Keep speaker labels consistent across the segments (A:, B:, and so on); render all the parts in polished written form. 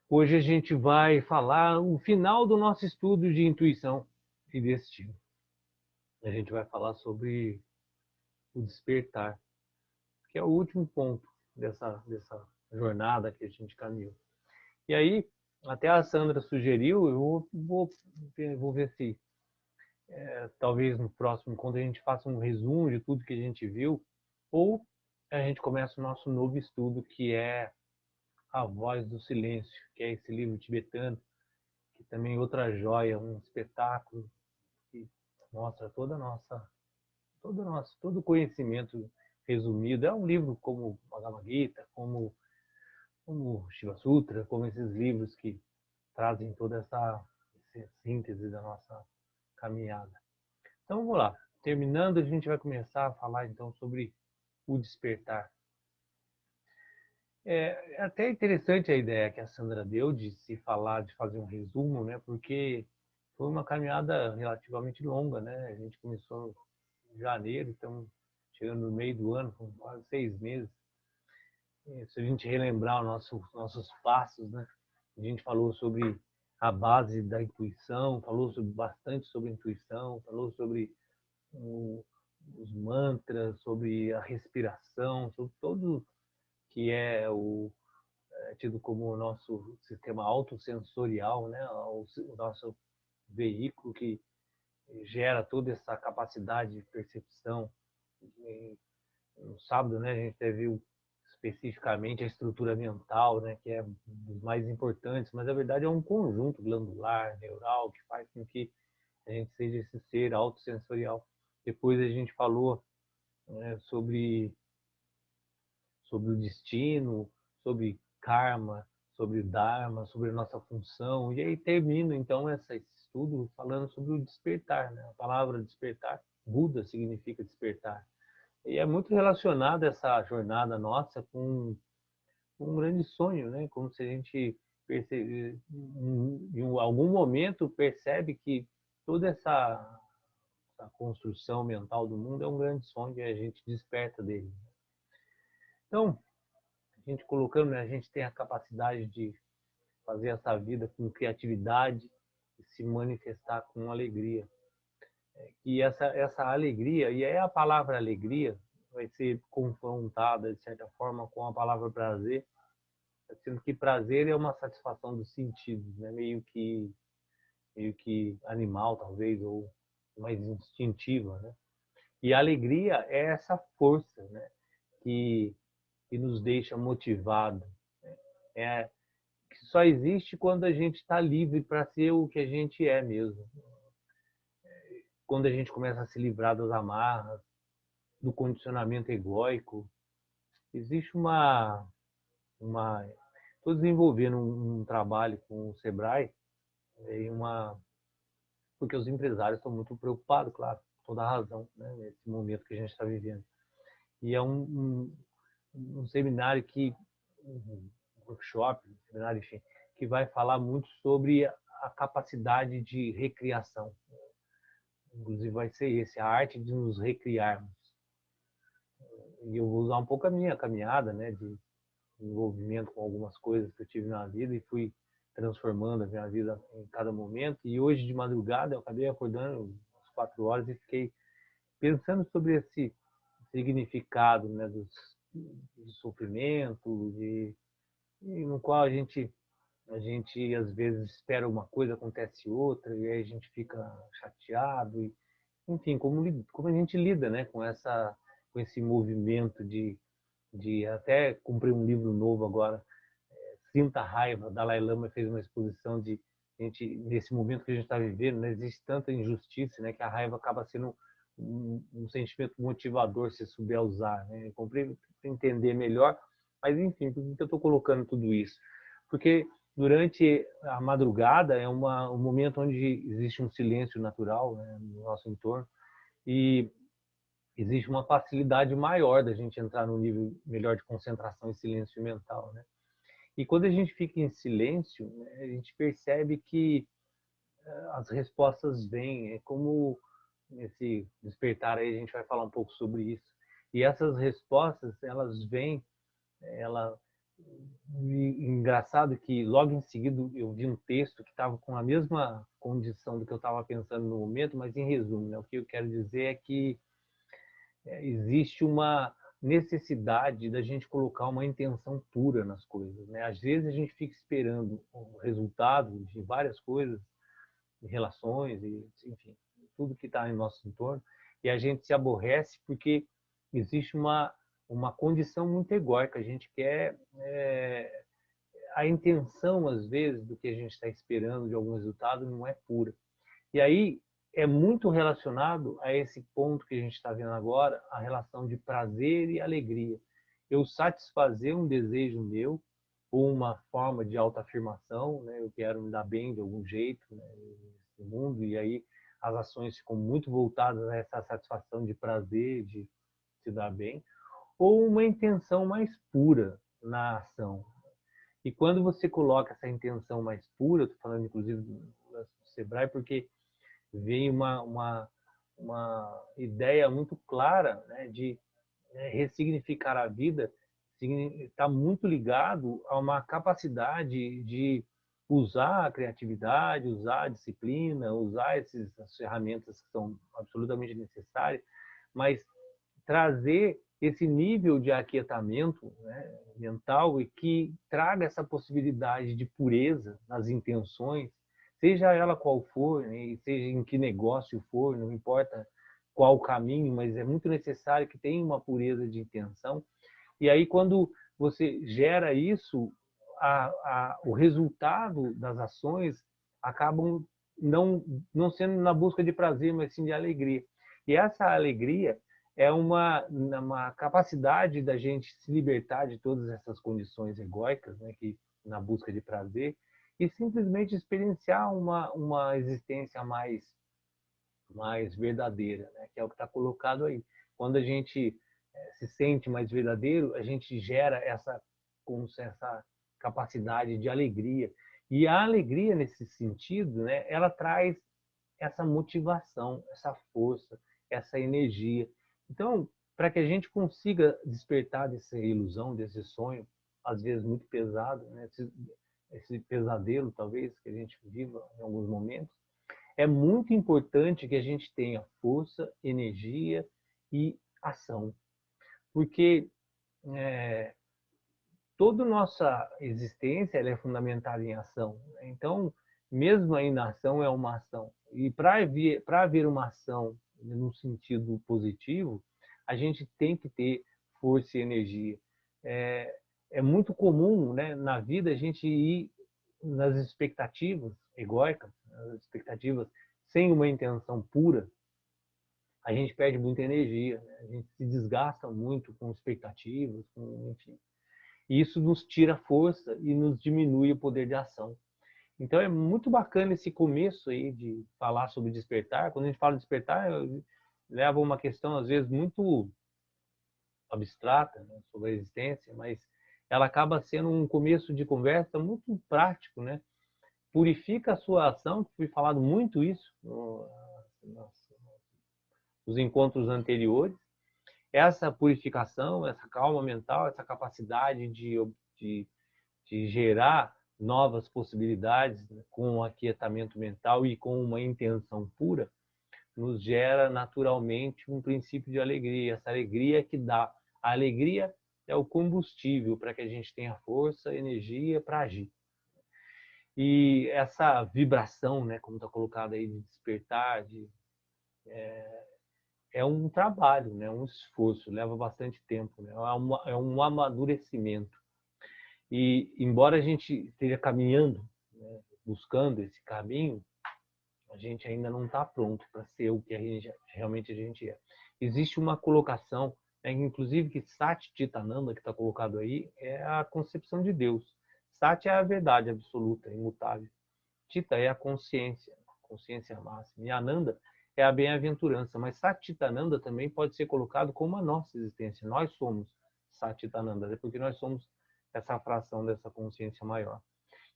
A: Hoje a gente vai falar o final do nosso estudo de intuição e destino. A gente vai falar sobre o despertar, que é o último ponto dessa jornada que a gente caminhou. E aí, até a Sandra sugeriu, eu vou ver se talvez no próximo encontro a gente faça um resumo de tudo que a gente viu, ou a gente começa o nosso novo estudo, que é A Voz do Silêncio, que é esse livro tibetano, que também é outra joia, um espetáculo que mostra todo o conhecimento resumido. É um livro como Bhagavad Gita, como Shiva Sutra, como esses livros que trazem toda essa síntese da nossa caminhada. Então vamos lá. Terminando, a gente vai começar a falar então sobre o despertar. É até interessante a ideia que a Sandra deu de se falar, de fazer um resumo, né? Porque foi uma caminhada relativamente longa, né? A gente começou em janeiro, estamos chegando no meio do ano, com quase 6 meses. E se a gente relembrar os nossos passos, né? A gente falou sobre a base da intuição, falou bastante sobre intuição, falou sobre o, os mantras, sobre a respiração, sobre todo que é tido como o nosso sistema autossensorial, né? O nosso veículo que gera toda essa capacidade de percepção. E no sábado, né, a gente viu especificamente a estrutura mental, né, que é um dos mais importantes, mas na verdade é um conjunto glandular, neural, que faz com que a gente seja esse ser autossensorial. Depois a gente falou, né, sobre o destino, sobre karma, sobre dharma, sobre a nossa função. E aí termina então esse estudo falando sobre o despertar, né? A palavra despertar, Buda significa despertar. E é muito relacionada essa jornada nossa com um grande sonho, né? Como se a gente em algum momento percebe que toda essa construção mental do mundo é um grande sonho e a gente desperta dele. Então, a gente colocando, né, a gente tem a capacidade de fazer essa vida com criatividade e se manifestar com alegria. E essa alegria, e aí a palavra alegria vai ser confrontada, de certa forma, com a palavra prazer, sendo que prazer é uma satisfação dos sentidos, né? Meio que animal, talvez, ou mais instintiva, né? E a alegria é essa força, né? que, que nos deixa motivados. É, que só existe quando a gente está livre para ser o que a gente é mesmo. Quando a gente começa a se livrar das amarras, do condicionamento egóico, existe uma estou desenvolvendo um trabalho com o Sebrae, e porque os empresários estão muito preocupados, claro, toda a razão, né, nesse momento que a gente está vivendo. E é um seminário um workshop, um seminário, enfim, que vai falar muito sobre a capacidade de recriação. Inclusive vai ser esse, a arte de nos recriarmos. E eu vou usar um pouco a minha caminhada, né, de envolvimento com algumas coisas que eu tive na vida e fui transformando a minha vida em cada momento. E hoje de madrugada eu acabei acordando às 4 horas e fiquei pensando sobre esse significado, né, do sofrimento, e no qual a gente às vezes espera uma coisa, acontece outra, e aí a gente fica chateado. E, enfim, como a gente lida, né, com esse movimento de até cumprir um livro novo agora, Sinta a Raiva. Dalai Lama fez uma exposição de gente, nesse momento que a gente está vivendo, né, existe tanta injustiça, né, que a raiva acaba sendo um sentimento motivador se souber usar, né? Comprei entender melhor, mas enfim, por que eu estou colocando tudo isso? Porque durante a madrugada é um momento onde existe um silêncio natural, né, no nosso entorno, e existe uma facilidade maior da gente entrar num nível melhor de concentração e silêncio mental, né? E quando a gente fica em silêncio, né, a gente percebe que as respostas vêm, é como nesse despertar aí a gente vai falar um pouco sobre isso. E essas respostas, elas vêm, ela E engraçado que logo em seguida eu vi um texto que estava com a mesma condição do que eu estava pensando no momento, mas em resumo, né? O que eu quero dizer é que existe uma necessidade da gente colocar uma intenção pura nas coisas, né? Às vezes a gente fica esperando o resultado de várias coisas, de relações e, enfim, tudo que está em nosso entorno, e a gente se aborrece porque existe uma condição muito egóica. A gente quer a intenção, às vezes, do que a gente está esperando de algum resultado não é pura. E aí é muito relacionado a esse ponto que a gente está vendo agora, a relação de prazer e alegria. Eu satisfazer um desejo meu, ou uma forma de autoafirmação, né? Eu quero me dar bem de algum jeito, né, nesse mundo, e aí as ações ficam muito voltadas a essa satisfação de prazer, de se dar bem, ou uma intenção mais pura na ação. E quando você coloca essa intenção mais pura, estou falando inclusive do Sebrae, porque vem uma ideia muito clara, né, de ressignificar a vida, está muito ligado a uma capacidade de usar a criatividade, usar a disciplina, usar essas ferramentas que são absolutamente necessárias, mas trazer esse nível de aquietamento, né, mental, e que traga essa possibilidade de pureza nas intenções, seja ela qual for, né, e seja em que negócio for, não importa qual o caminho, mas é muito necessário que tenha uma pureza de intenção. E aí, quando você gera isso, o resultado das ações acabam não sendo na busca de prazer, mas sim de alegria. E essa alegria é uma capacidade da gente se libertar de todas essas condições egóicas, né, que na busca de prazer, e simplesmente experienciar uma existência mais verdadeira, né, que é o que está colocado aí. Quando a gente se sente mais verdadeiro, a gente gera essa capacidade de alegria. E a alegria, nesse sentido, né, ela traz essa motivação, essa força, essa energia. Então, para que a gente consiga despertar dessa ilusão, desse sonho, às vezes muito pesado, né, esse pesadelo, talvez, que a gente viva em alguns momentos, é muito importante que a gente tenha força, energia e ação. Porque toda nossa existência ela é fundamentada em ação. Então, mesmo a inação é uma ação. E para haver uma ação no sentido positivo, a gente tem que ter força e energia. É muito comum, né, na vida a gente ir nas expectativas egóicas, nas expectativas sem uma intenção pura, a gente perde muita energia, né? A gente se desgasta muito com expectativas, enfim. E isso nos tira força e nos diminui o poder de ação. Então é muito bacana esse começo aí de falar sobre despertar. Quando a gente fala de despertar, leva uma questão às vezes muito abstrata, né, sobre a existência, mas ela acaba sendo um começo de conversa muito prático, né? Purifica a sua ação, que foi falado muito isso nos encontros anteriores. Essa purificação, essa calma mental, essa capacidade de, de gerar novas possibilidades, né, com um aquietamento mental e com uma intenção pura, nos gera naturalmente um princípio de alegria. Essa alegria que dá. A alegria é o combustível para que a gente tenha força, energia para agir. E essa vibração, né, como está colocado aí, de despertar, é um trabalho, né, um esforço, leva bastante tempo, né, é um amadurecimento. E embora a gente esteja caminhando, né, buscando esse caminho, a gente ainda não está pronto para ser o que realmente a gente é. Existe uma colocação, né, inclusive que Sati Chitananda, que está colocado aí, é a concepção de Deus. Sati é a verdade absoluta, imutável. Chita é a consciência máxima. E Ananda é a bem-aventurança. Mas Satitananda também pode ser colocado como a nossa existência. Nós somos Satitananda, é porque nós somos essa fração dessa consciência maior.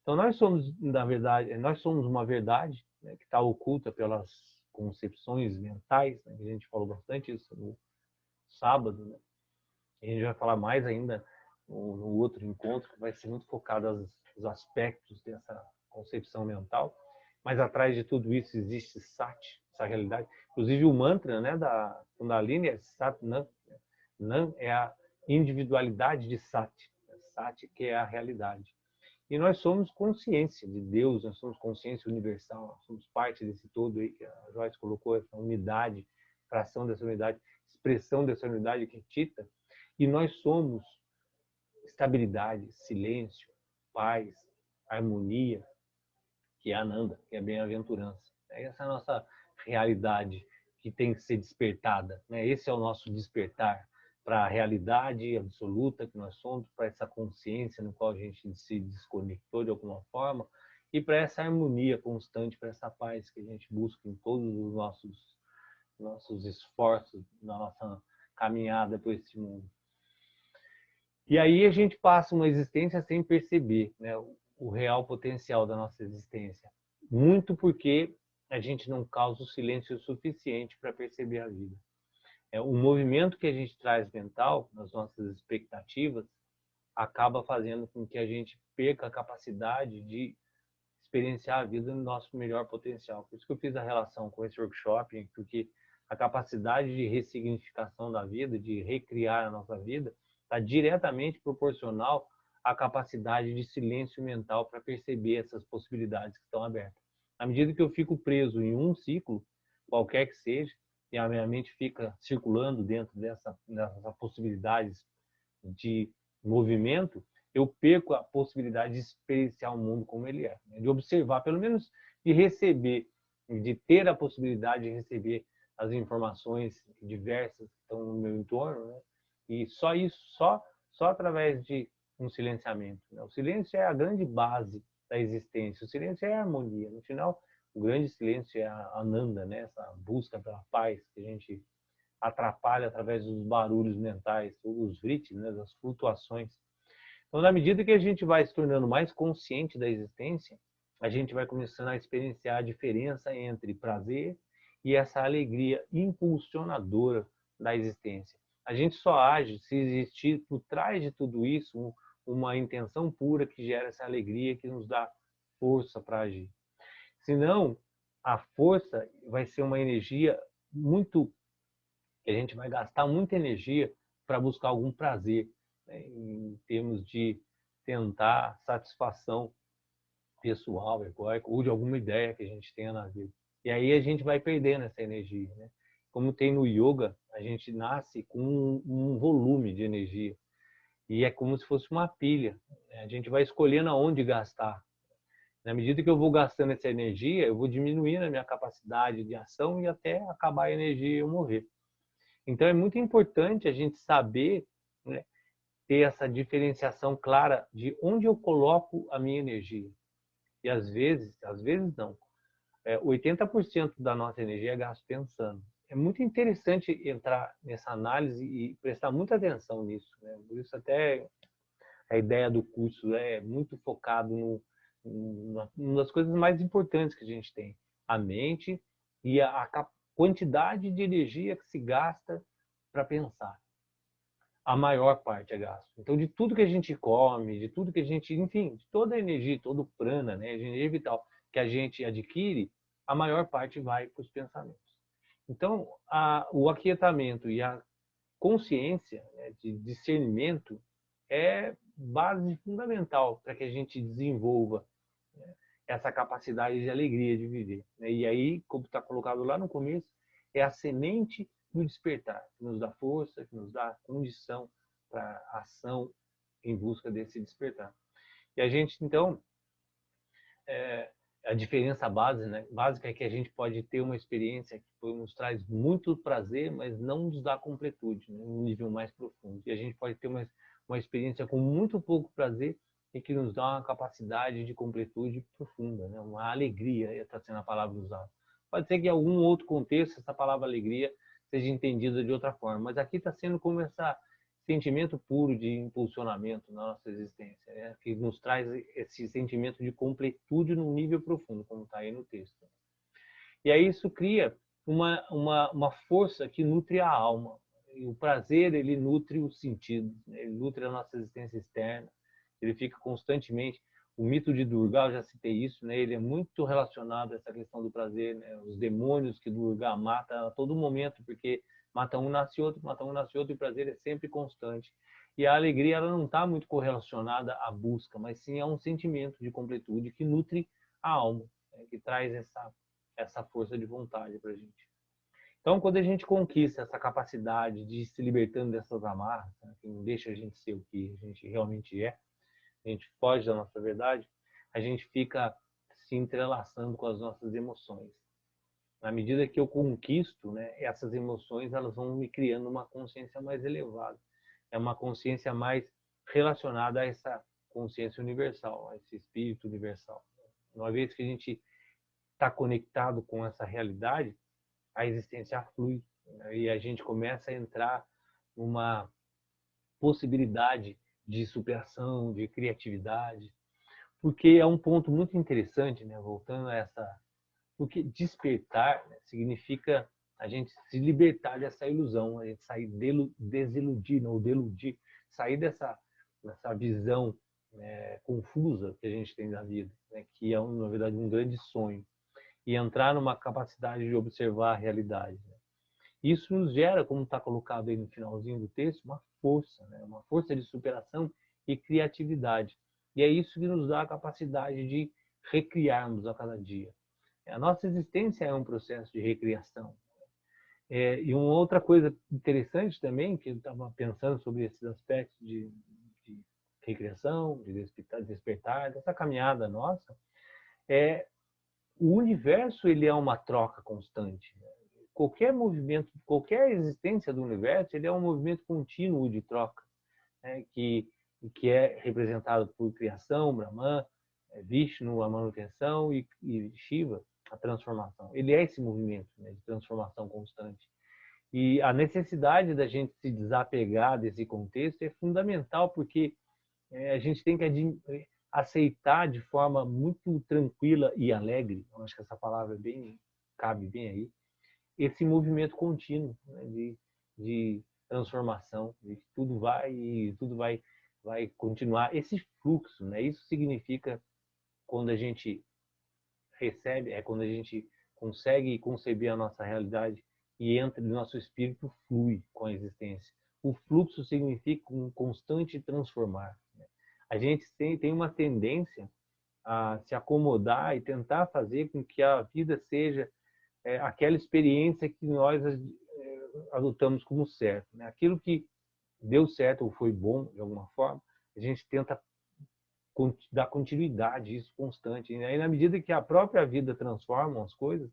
A: Então nós somos, na verdade, nós somos uma verdade, né, que está oculta pelas concepções mentais, né, que a gente falou bastante isso no sábado, né? A gente vai falar mais ainda no outro encontro, que vai ser muito focado nos aspectos dessa concepção mental. Mas atrás de tudo isso existe Sati, essa realidade. Inclusive o mantra, né, da Kundalini é Sat Nam. Nam é a individualidade de Sati. Sati que é a realidade. E nós somos consciência de Deus, nós somos consciência universal, nós somos parte desse todo aí que a Joyce colocou, essa unidade, fração dessa unidade, expressão dessa unidade que é Tita. E nós somos estabilidade, silêncio, paz, harmonia, que é Ananda, que é bem-aventurança. Essa é a nossa realidade que tem que ser despertada. Esse é o nosso despertar para a realidade absoluta que nós somos, para essa consciência no qual a gente se desconectou de alguma forma e para essa harmonia constante, para essa paz que a gente busca em todos os nossos esforços, na nossa caminhada por esse mundo. E aí a gente passa uma existência sem perceber, né, o real potencial da nossa existência. Muito porque a gente não causa o silêncio suficiente para perceber a vida. O movimento que a gente traz mental, nas nossas expectativas, acaba fazendo com que a gente perca a capacidade de experienciar a vida no nosso melhor potencial. Por isso que eu fiz a relação com esse workshop, porque a capacidade de ressignificação da vida, de recriar a nossa vida, está diretamente proporcional à capacidade de silêncio mental para perceber essas possibilidades que estão abertas. À medida que eu fico preso em um ciclo, qualquer que seja, e a minha mente fica circulando dentro dessas possibilidades de movimento, eu perco a possibilidade de experienciar o mundo como ele é, de observar, pelo menos de receber, de ter a possibilidade de receber as informações diversas que estão no meu entorno, né? E só isso, só através de um silenciamento. Né? O silêncio é a grande base da existência. O silêncio é a harmonia. No final, o grande silêncio é a Ananda, né? Essa busca pela paz que a gente atrapalha através dos barulhos mentais, os vritis, né? Das flutuações. Então, na medida que a gente vai se tornando mais consciente da existência, a gente vai começando a experienciar a diferença entre prazer e essa alegria impulsionadora da existência. A gente só age se existir por trás de tudo isso uma intenção pura que gera essa alegria, que nos dá força para agir. Senão, a força vai ser uma energia muito... que a gente vai gastar muita energia para buscar algum prazer, né, em termos de tentar satisfação pessoal, egóica, ou de alguma ideia que a gente tenha na vida. E aí a gente vai perdendo essa energia, né? Como tem no yoga, a gente nasce com um volume de energia. E é como se fosse uma pilha. A gente vai escolhendo aonde gastar. Na medida que eu vou gastando essa energia, eu vou diminuindo a minha capacidade de ação e até acabar a energia e eu morrer. Então é muito importante a gente saber, né, ter essa diferenciação clara de onde eu coloco a minha energia. E às vezes não, 80% da nossa energia é gasto pensando. É muito interessante entrar nessa análise e prestar muita atenção nisso, né? Por isso até a ideia do curso é muito focado numa das coisas mais importantes que a gente tem, a mente e a quantidade de energia que se gasta para pensar. A maior parte é gasto. Então, de tudo que a gente come, de tudo que a gente, enfim, de toda a energia, todo o prana, né, a energia vital que a gente adquire, a maior parte vai para os pensamentos. Então, o aquietamento e a consciência, né, de discernimento é base fundamental para que a gente desenvolva, né, essa capacidade de alegria de viver. Né? E aí, como está colocado lá no começo, é a semente do despertar, que nos dá força, que nos dá condição para ação em busca desse despertar. E a gente, então, a diferença básica é que a gente pode ter uma experiência que nos traz muito prazer, mas não nos dá completude, né, um nível mais profundo. E a gente pode ter uma experiência com muito pouco prazer e que nos dá uma capacidade de completude profunda, né, uma alegria, está sendo a palavra usada. Pode ser que em algum outro contexto essa palavra alegria seja entendida de outra forma, mas aqui está sendo como esse sentimento puro de impulsionamento na nossa existência, né? Que nos traz esse sentimento de completude num nível profundo, como está aí no texto. E aí isso cria uma força que nutre a alma. E o prazer, ele nutre os sentidos, né? Ele nutre a nossa existência externa, ele fica constantemente. O mito de Durga, eu já citei isso, né? Ele é muito relacionado a essa questão do prazer, né? Os demônios que Durga mata a todo momento, porque mata um, nasce outro, mata um, nasce outro, e o prazer é sempre constante. E a alegria, ela não está muito correlacionada à busca, mas sim a um sentimento de completude que nutre a alma, né? Que traz essa força de vontade para a gente. Então, quando a gente conquista essa capacidade de ir se libertando dessas amarras, né, que não deixa a gente ser o que a gente realmente é, a gente foge da nossa verdade, a gente fica se entrelaçando com as nossas emoções. Na medida que eu conquisto, né, essas emoções, elas vão me criando uma consciência mais elevada. É uma consciência mais relacionada a essa consciência universal, a esse espírito universal. Uma vez que a gente está conectado com essa realidade, a existência flui, né, e a gente começa a entrar numa possibilidade de superação, de criatividade, porque é um ponto muito interessante, né? Voltando a essa, porque despertar, né, significa a gente se libertar dessa ilusão, a gente sair desiludir, ou deludir, sair dessa visão, né, confusa que a gente tem da vida, né, que é na verdade um grande sonho, e entrar numa capacidade de observar a realidade, né? Isso nos gera, como está colocado aí no finalzinho do texto, uma força, né? Uma força de superação e criatividade. E é isso que nos dá a capacidade de recriarmos a cada dia. A nossa existência é um processo de recriação. E uma outra coisa interessante também, que eu estava pensando sobre esses aspectos de recriação, de despertar, dessa caminhada nossa, é o universo, ele é uma troca constante, né? Qualquer movimento, qualquer existência do universo, ele é um movimento contínuo de troca, né? que é representado por criação, Brahman, Vishnu, a manutenção, e Shiva, a transformação. Ele é esse movimento, né, de transformação constante. E a necessidade da gente se desapegar desse contexto é fundamental, porque a gente tem que aceitar de forma muito tranquila e alegre, eu acho que essa palavra cabe bem aí, esse movimento contínuo, né, de transformação, de que tudo vai e tudo vai continuar. Esse fluxo, né, isso significa, quando a gente recebe, é quando a gente consegue conceber a nossa realidade e entra no nosso espírito, flui com a existência. O fluxo significa um constante transformar. A gente tem uma tendência a se acomodar e tentar fazer com que a vida seja aquela experiência que nós adotamos como certo, né? Aquilo que deu certo ou foi bom de alguma forma, a gente tenta dar continuidade, isso constante. E aí, na medida que a própria vida transforma as coisas,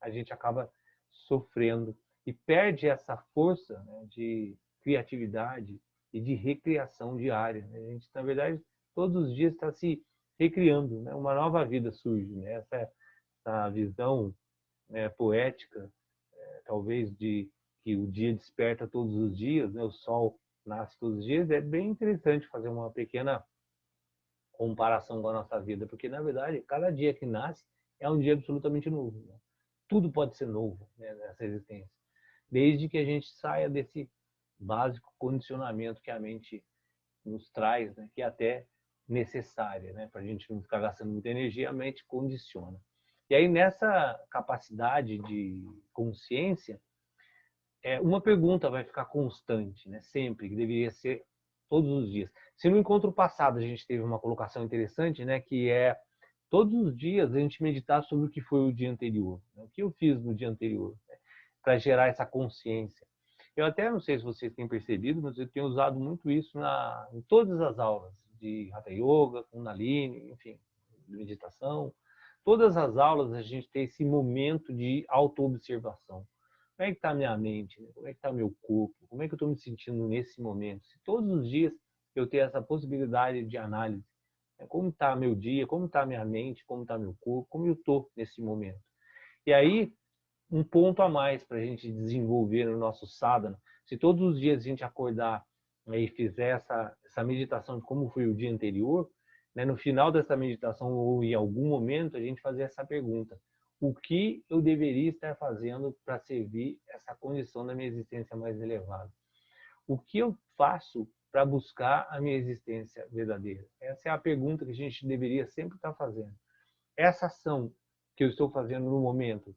A: a gente acaba sofrendo e perde essa força, né, de criatividade e de recriação diária, né? A gente, na verdade, todos os dias está se recriando, né? Uma nova vida surge, né? Essa visão, né, poética, talvez, de que o dia desperta todos os dias, né? O sol nasce todos os dias. É bem interessante fazer uma pequena comparação com a nossa vida, porque, na verdade, cada dia que nasce é um dia absolutamente novo, né? Tudo pode ser novo, né, nessa existência, desde que a gente saia desse básico condicionamento que a mente nos traz, né, que é até necessária, né, para a gente não ficar gastando muita energia, a mente condiciona. E aí, nessa capacidade de consciência, uma pergunta vai ficar constante, né, sempre, que deveria ser todos os dias. Se no encontro passado a gente teve uma colocação interessante, né, que é todos os dias a gente meditar sobre o que foi o dia anterior, né, o que eu fiz no dia anterior, né, para gerar essa consciência. Eu até não sei se vocês têm percebido, mas eu tenho usado muito isso em todas as aulas de Hatha Yoga, Kundalini, enfim, de meditação. Todas as aulas a gente tem esse momento de autoobservação. Como é que está a minha mente? Como é que está meu corpo? Como é que eu estou me sentindo nesse momento? Se todos os dias eu ter essa possibilidade de análise, né? Como está meu dia? Como está minha mente? Como está meu corpo? Como eu estou nesse momento? E aí, um ponto a mais para a gente desenvolver no nosso sadhana. Se todos os dias a gente acordar, né, e fizer essa meditação de como foi o dia anterior, né, no final dessa meditação ou em algum momento a gente fazer essa pergunta: o que eu deveria estar fazendo para servir essa condição da minha existência mais elevada. O que eu faço para buscar a minha existência verdadeira? Essa é a pergunta que a gente deveria sempre estar fazendo. Essa ação que eu estou fazendo no momento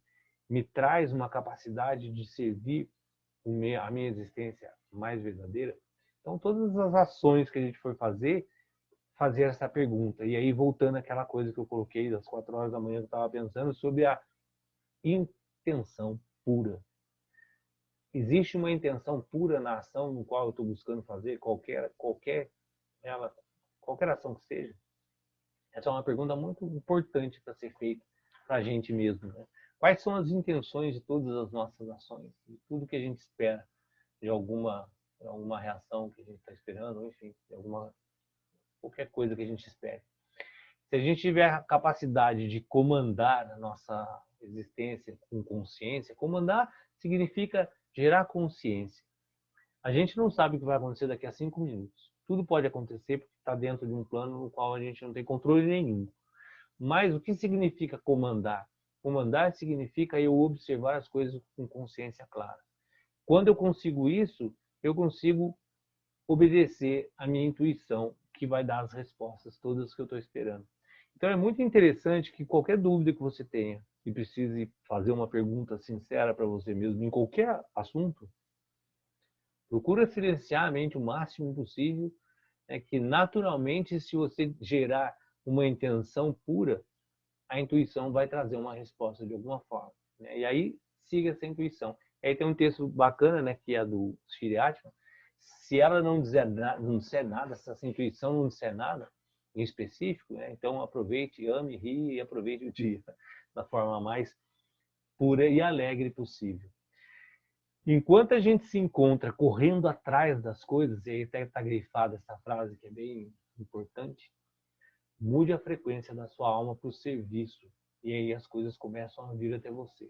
A: me traz uma capacidade de servir a minha existência mais verdadeira? Então, todas as ações que a gente for fazer essa pergunta. E aí, voltando àquela coisa que eu coloquei das 4 horas da manhã, eu estava pensando sobre a intenção pura. Existe uma intenção pura na ação no qual eu estou buscando fazer, qualquer ação que seja? Essa é uma pergunta muito importante para ser feita para a gente mesmo, né? Quais são as intenções de todas as nossas ações? De tudo que a gente espera, de alguma reação que a gente está esperando, enfim, de qualquer coisa que a gente espere. Se a gente tiver a capacidade de comandar a nossa existência com consciência, comandar significa gerar consciência. A gente não sabe o que vai acontecer daqui a 5 minutos. Tudo pode acontecer porque está dentro de um plano no qual a gente não tem controle nenhum. Mas o que significa comandar? Comandar significa eu observar as coisas com consciência clara. Quando eu consigo isso, eu consigo obedecer à minha intuição, que vai dar as respostas todas que eu estou esperando. Então é muito interessante que qualquer dúvida que você tenha e precise fazer uma pergunta sincera para você mesmo em qualquer assunto, procura silenciar a mente o máximo possível, que naturalmente, se você gerar uma intenção pura, a intuição vai trazer uma resposta de alguma forma, né? E aí siga essa intuição. E aí tem um texto bacana, né, que é do Shri Atman. Se ela não disser nada, se essa intuição não disser nada em específico, né, então aproveite, ame, rie e aproveite o dia da forma mais pura e alegre possível. Enquanto a gente se encontra correndo atrás das coisas, e aí até está grifada essa frase que é bem importante, mude a frequência da sua alma para o serviço. E aí as coisas começam a vir até você.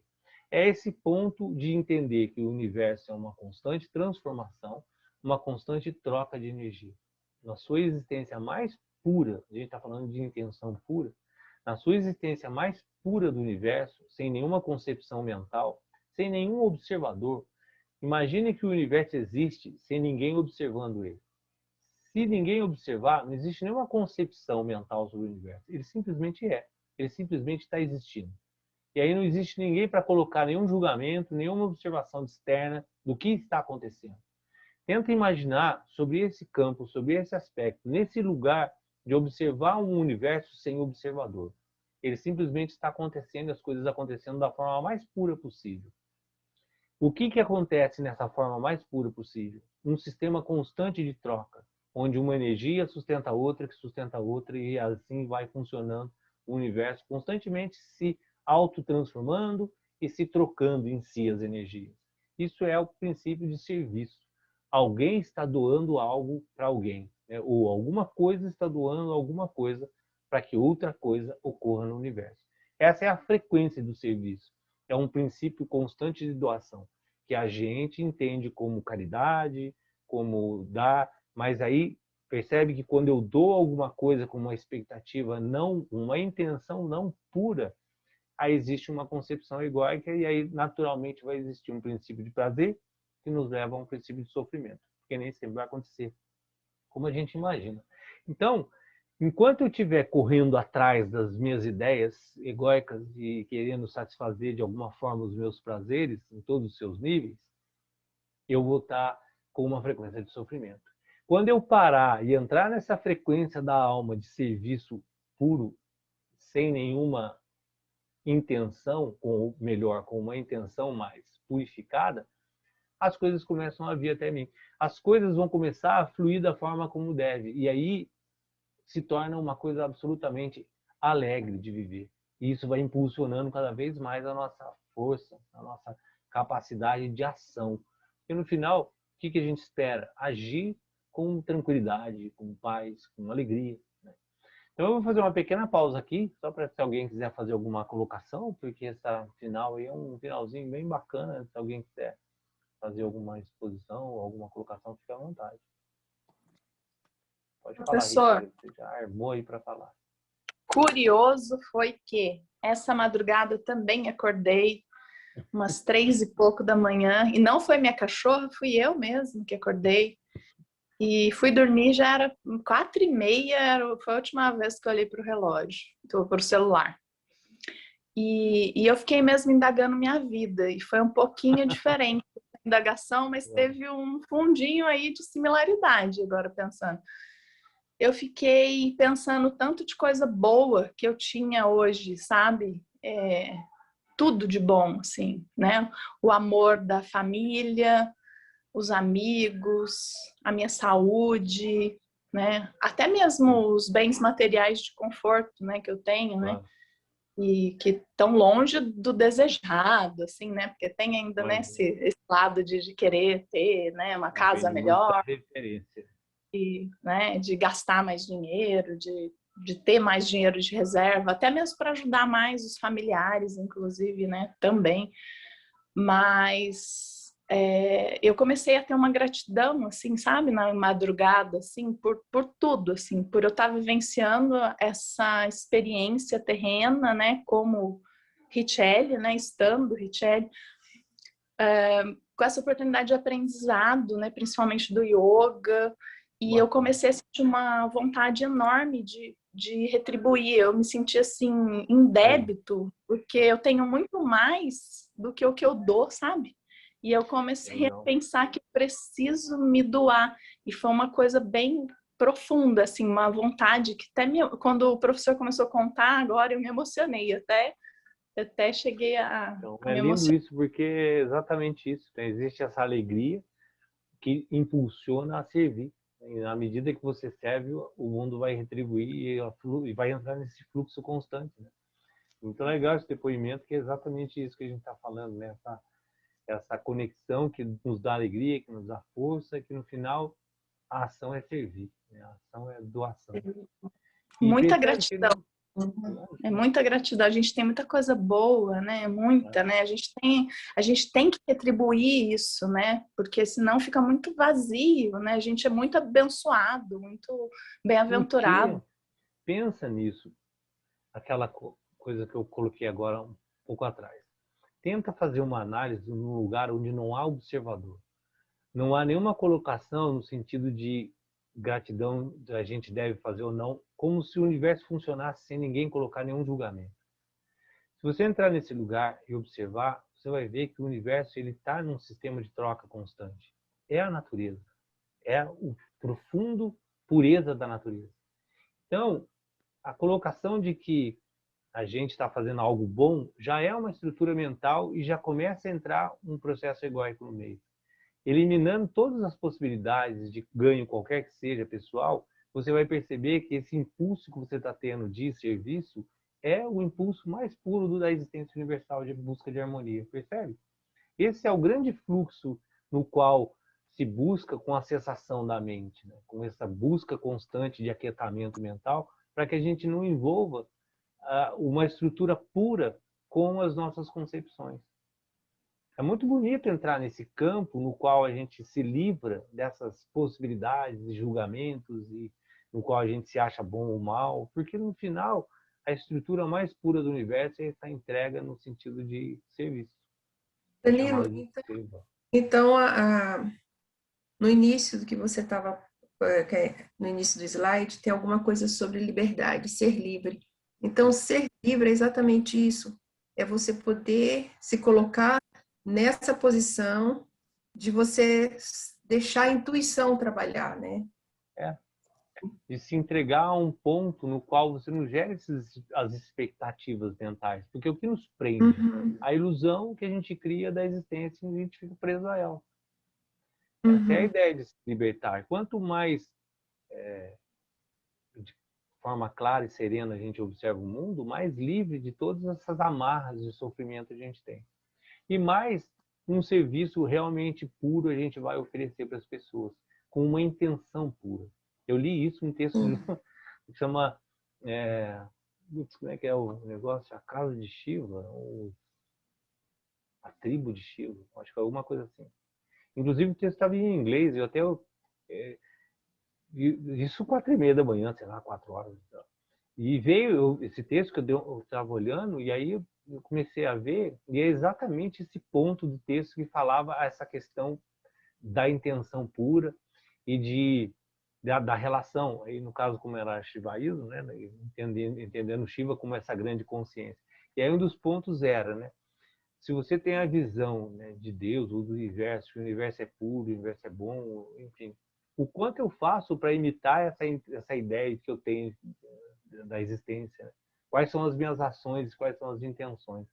A: É esse ponto de entender que o universo é uma constante transformação, uma constante troca de energia. Na sua existência mais pura, a gente está falando de intenção pura, na sua existência mais pura do universo, sem nenhuma concepção mental, sem nenhum observador, imagine que o universo existe sem ninguém observando ele. Se ninguém observar, não existe nenhuma concepção mental sobre o universo. Ele simplesmente é. Ele simplesmente está existindo. E aí não existe ninguém para colocar nenhum julgamento, nenhuma observação externa do que está acontecendo. Tenta imaginar sobre esse campo, sobre esse aspecto, nesse lugar de observar um universo sem observador. Ele simplesmente está acontecendo, as coisas acontecendo da forma mais pura possível. O que acontece nessa forma mais pura possível? Um sistema constante de troca, onde uma energia sustenta a outra, que sustenta a outra, e assim vai funcionando o universo, constantemente se autotransformando e se trocando em si as energias. Isso é o princípio de serviço. Alguém está doando algo para alguém, né? Ou alguma coisa está doando alguma coisa para que outra coisa ocorra no universo. Essa é a frequência do serviço. É um princípio constante de doação, que a gente entende como caridade, como dar, mas aí percebe que quando eu dou alguma coisa com uma expectativa não, uma intenção não pura, aí existe uma concepção egóica e aí naturalmente vai existir um princípio de prazer que nos leva a um princípio de sofrimento, porque nem sempre vai acontecer como a gente imagina. Então, enquanto eu estiver correndo atrás das minhas ideias egóicas e querendo satisfazer de alguma forma os meus prazeres em todos os seus níveis, eu vou estar com uma frequência de sofrimento. Quando eu parar e entrar nessa frequência da alma de serviço puro, sem nenhuma intenção, ou melhor, com uma intenção mais purificada, as coisas começam a vir até mim. As coisas vão começar a fluir da forma como deve. E aí se torna uma coisa absolutamente alegre de viver. E isso vai impulsionando cada vez mais a nossa força, a nossa capacidade de ação. E no final, o que a gente espera? Agir com tranquilidade, com paz, com alegria. Então eu vou fazer uma pequena pausa aqui, só para se alguém quiser fazer alguma colocação, porque essa final aí é um finalzinho bem bacana, se alguém quiser fazer alguma exposição ou alguma colocação, fique à vontade. Pode falar,
B: Professor,
A: Rita, você já armou aí para falar.
B: curioso foi que essa madrugada eu também acordei umas 3 e pouco da manhã, e não foi minha cachorra, fui eu mesma que acordei. E fui dormir, já era 4h30, foi a última vez que eu olhei para o relógio, para o celular. E eu fiquei mesmo indagando minha vida, e foi um pouquinho diferente a indagação, mas teve um fundinho aí de similaridade, agora pensando. Eu fiquei pensando tanto de coisa boa que eu tinha hoje, sabe? Tudo de bom, assim, né? O amor da família, os amigos, a minha saúde, né? Até mesmo os bens materiais de conforto, né, que eu tenho, né?
A: Claro.
B: E que estão longe do desejado, assim, né? Porque tem ainda, né, esse lado de querer ter, né, uma casa
A: Depende muito da
B: melhor,
A: referência.
B: e, né, de gastar mais dinheiro, de ter mais dinheiro de reserva, até mesmo para ajudar mais os familiares, inclusive, né, também. Mas eu comecei a ter uma gratidão, assim, sabe, na madrugada, assim, por tudo, assim, por eu estar vivenciando essa experiência terrena, né, como Richelle, né, estando Richelle, com essa oportunidade de aprendizado, né, principalmente do yoga, e eu comecei a sentir uma vontade enorme de retribuir. Eu me senti assim, em débito, porque eu tenho muito mais do que o que eu dou, sabe? E eu comecei a pensar que preciso me doar. E foi uma coisa bem profunda, assim, uma vontade que quando o professor começou a contar, agora eu me emocionei, até cheguei a
A: Então,
B: me
A: é lindo
B: emocionar.
A: isso, porque é exatamente isso. Né? Existe essa alegria que impulsiona a servir. E na medida que você serve, o mundo vai retribuir e vai entrar nesse fluxo constante. Né? Então, é legal esse depoimento, que é exatamente isso que a gente está falando, né? Essa conexão que nos dá alegria, que nos dá força, que no final a ação é servir, né? A ação é doação. E
B: Muita
A: pensando que
B: gratidão. É muita gratidão. A gente tem muita coisa boa, né? Muita, né? A gente tem que retribuir isso, né? Porque senão fica muito vazio, né? A gente é muito abençoado, muito
A: porque
B: bem-aventurado.
A: pensa nisso, aquela coisa que eu coloquei agora um pouco atrás. Tenta fazer uma análise num lugar onde não há observador. Não há nenhuma colocação no sentido de gratidão a gente deve fazer ou não, como se o universo funcionasse sem ninguém colocar nenhum julgamento. Se você entrar nesse lugar e observar, você vai ver que o universo ele está num sistema de troca constante. É a natureza, é o profundo pureza da natureza. Então, a colocação de que a gente está fazendo algo bom já é uma estrutura mental e já começa a entrar um processo egóico no meio. Eliminando todas as possibilidades de ganho, qualquer que seja, pessoal, você vai perceber que esse impulso que você está tendo de serviço é o impulso mais puro da existência universal de busca de harmonia, percebe? Esse é o grande fluxo no qual se busca com a cessação da mente, né? Com essa busca constante de aquietamento mental, para que a gente não envolva uma estrutura pura com as nossas concepções. É muito bonito entrar nesse campo no qual a gente se livra dessas possibilidades de julgamentos e no qual a gente se acha bom ou mal, porque no final a estrutura mais pura do universo está entrega no sentido de serviço. É
C: Danilo,
A: chamada de seva.
C: então no início do que você estava, no início do slide, tem alguma coisa sobre liberdade, ser livre. Então, ser livre é exatamente isso, é você poder se colocar nessa posição de você deixar a intuição trabalhar, né?
A: É. De se entregar a um ponto no qual você não gera as expectativas mentais. Porque o que nos prende?
C: Uhum,
A: A ilusão que a gente cria da existência e a gente fica preso a ela. Essa é a
C: uhum,
A: ideia de se libertar. Quanto mais de forma clara e serena a gente observa o mundo, mais livre de todas essas amarras de sofrimento a gente tem. E mais um serviço realmente puro a gente vai oferecer para as pessoas, com uma intenção pura. Eu li isso num texto de que chama como é que é o negócio? A Casa de Shiva, ou a Tribo de Shiva, acho que é alguma coisa assim. Inclusive o texto estava em inglês, eu até isso 4h30 da manhã, sei lá, 4 horas. E veio esse texto que eu estava olhando, e aí eu comecei a ver, e é exatamente esse ponto do texto que falava essa questão da intenção pura e da relação, aí no caso como era Shivaísmo, né, entendendo Shiva como essa grande consciência. E aí um dos pontos era, né, se você tem a visão, né, de Deus ou do universo, que o universo é puro, o universo é bom, enfim, o quanto eu faço para imitar essa ideia que eu tenho da existência, né? Quais são as minhas ações, quais são as intenções.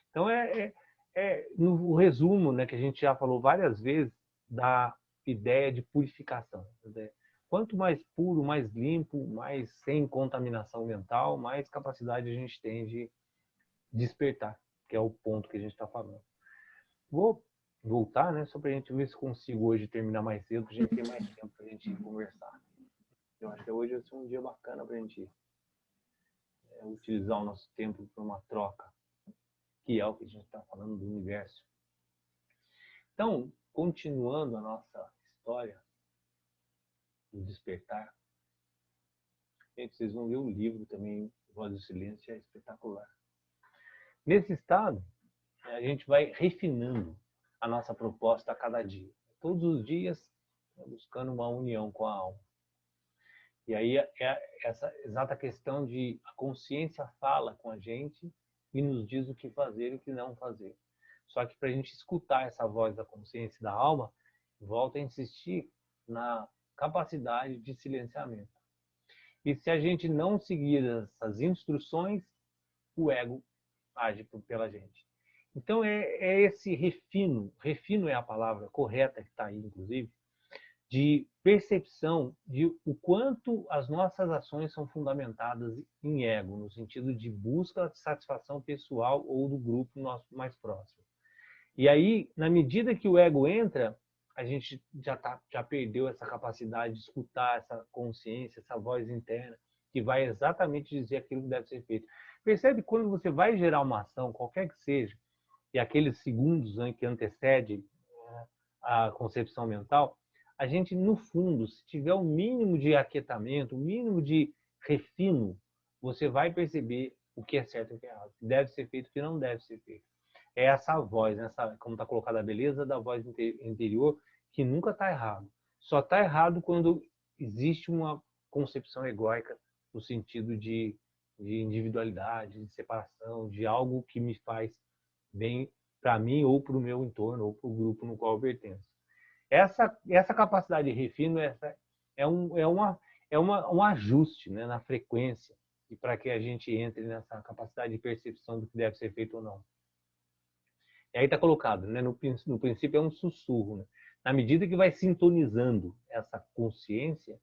A: Então, no resumo, né, que a gente já falou várias vezes, da ideia de purificação. Né? Quanto mais puro, mais limpo, mais sem contaminação mental, mais capacidade a gente tem de despertar, que é o ponto que a gente está falando. Vou voltar, né, só para a gente ver se consigo hoje terminar mais cedo, para a gente ter mais tempo para a gente conversar. Eu acho que hoje vai ser um dia bacana para a gente utilizar o nosso tempo para uma troca, que é o que a gente está falando do universo. Então, continuando a nossa história do despertar, gente, vocês vão ler o livro também, Voz do Silêncio, é espetacular. Nesse estado, a gente vai refinando a nossa proposta a cada dia. Todos os dias, buscando uma união com a alma. E aí é essa exata questão de a consciência fala com a gente e nos diz o que fazer e o que não fazer. Só que para a gente escutar essa voz da consciência e da alma, volta a insistir na capacidade de silenciamento. E se a gente não seguir essas instruções, o ego age pela gente. Então é esse refino é a palavra correta que está aí, inclusive, de percepção de o quanto as nossas ações são fundamentadas em ego, no sentido de busca de satisfação pessoal ou do grupo nosso mais próximo. E aí, na medida que o ego entra, a gente já perdeu essa capacidade de escutar essa consciência, essa voz interna, que vai exatamente dizer aquilo que deve ser feito. Percebe quando você vai gerar uma ação, qualquer que seja, e aqueles segundos, né, que antecede a concepção mental, a gente, no fundo, se tiver o mínimo de aquietamento, o mínimo de refino, você vai perceber o que é certo e o que é errado, o que deve ser feito e o que não deve ser feito. É essa voz, como está colocada a beleza da voz interior, que nunca está errado. Só está errado quando existe uma concepção egóica no sentido de individualidade, de separação, de algo que me faz bem para mim ou para o meu entorno ou para o grupo no qual eu pertenço. Essa capacidade de refino um ajuste, né, na frequência e para que a gente entre nessa capacidade de percepção do que deve ser feito ou não. E aí está colocado, né, no princípio é um sussurro. Né? Na medida que vai sintonizando essa consciência,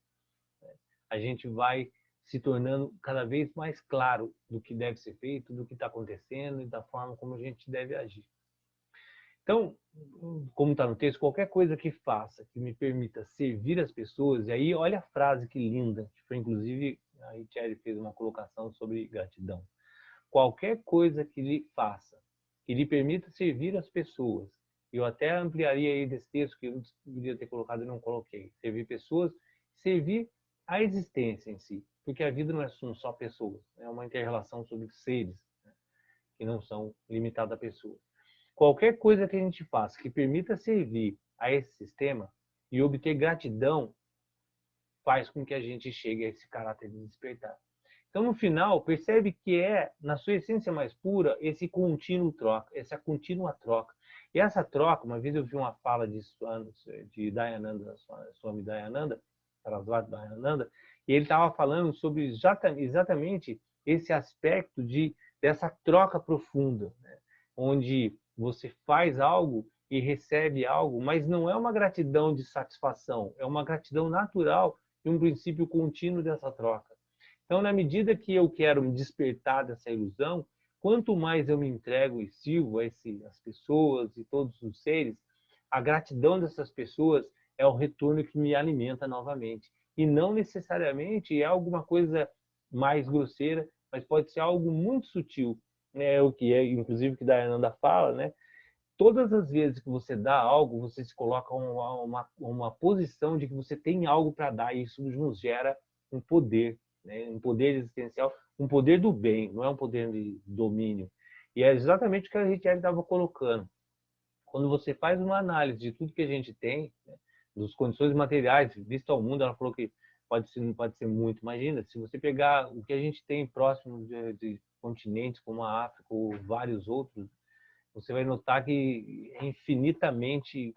A: né, a gente vai se tornando cada vez mais claro do que deve ser feito, do que está acontecendo e da forma como a gente deve agir. Então, como está no texto, qualquer coisa que faça, que me permita servir as pessoas, e aí olha a frase que linda, que foi inclusive, a Thierry fez uma colocação sobre gratidão. Qualquer coisa que lhe faça, que lhe permita servir as pessoas, eu até ampliaria aí desse texto que eu deveria ter colocado e não coloquei, servir pessoas, servir a existência em si, porque a vida não é só pessoas, é uma inter-relação sobre seres, né, que não são limitados a pessoas. Qualquer coisa que a gente faça que permita servir a esse sistema e obter gratidão faz com que a gente chegue a esse caráter de despertar. Então, no final, percebe que é, na sua essência mais pura, esse contínuo troca, essa contínua troca. E essa troca, uma vez eu vi uma fala de Dayananda, Swami Dayananda, Sarasvati Dayananda, e ele estava falando sobre exatamente esse aspecto dessa troca profunda, né? Onde você faz algo e recebe algo, mas não é uma gratidão de satisfação, é uma gratidão natural e um princípio contínuo dessa troca. Então, na medida que eu quero me despertar dessa ilusão, quanto mais eu me entrego e sirvo as pessoas e todos os seres, a gratidão dessas pessoas é o retorno que me alimenta novamente. E não necessariamente é alguma coisa mais grosseira, mas pode ser algo muito sutil. É o que inclusive, que Dayananda fala, né? Todas as vezes que você dá algo, você se coloca uma posição de que você tem algo para dar, e isso nos gera um poder, né? Um poder existencial, um poder do bem, não é um poder de domínio. E é exatamente o que a Richelle estava colocando. Quando você faz uma análise de tudo que a gente tem, né, das condições materiais visto ao mundo, ela falou que não pode ser muito. Imagina, se você pegar o que a gente tem próximo de continentes como a África ou vários outros, você vai notar que é infinitamente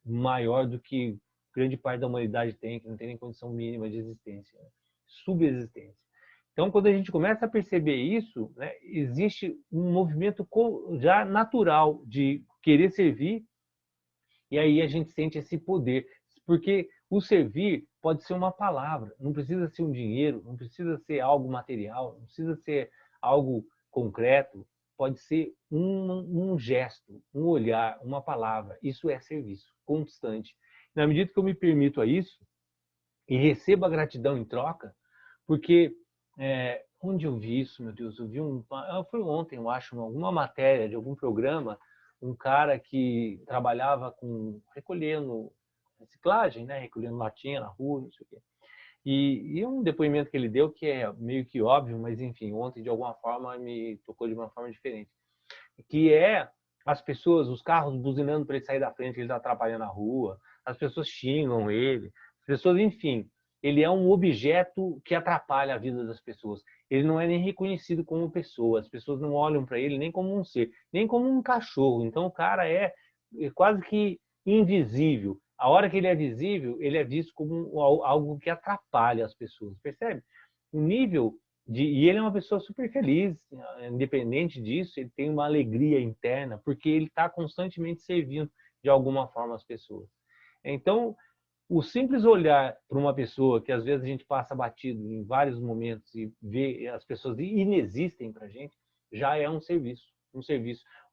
A: maior do que grande parte da humanidade tem, que não tem nem condição mínima de existência, né? Subexistência. Então, quando a gente começa a perceber isso, né, existe um movimento já natural de querer servir, e aí a gente sente esse poder. Porque o servir pode ser uma palavra, não precisa ser um dinheiro, não precisa ser algo material, não precisa ser algo concreto, pode ser um gesto, um olhar, uma palavra. Isso é serviço constante. Na medida que eu me permito a isso e recebo a gratidão em troca, porque onde eu vi isso, meu Deus, eu vi foi ontem, eu acho, alguma matéria de algum programa, um cara que trabalhava recolhendo reciclagem, né, recolhendo latinha na rua, não sei o quê. E um depoimento que ele deu que é meio que óbvio, mas enfim, ontem de alguma forma me tocou de uma forma diferente, que é as pessoas, os carros buzinando para ele sair da frente, ele está atrapalhando a rua, as pessoas xingam ele, as pessoas, enfim, ele é um objeto que atrapalha a vida das pessoas. Ele não é nem reconhecido como pessoa, as pessoas não olham para ele nem como um ser, nem como um cachorro. Então o cara é quase que invisível. A hora que ele é visível, ele é visto como algo que atrapalha as pessoas, percebe? O nível e ele é uma pessoa super feliz, independente disso, ele tem uma alegria interna, porque ele está constantemente servindo de alguma forma as pessoas. Então, o simples olhar para uma pessoa que às vezes a gente passa batido em vários momentos e vê as pessoas inexistem para a gente, já é um serviço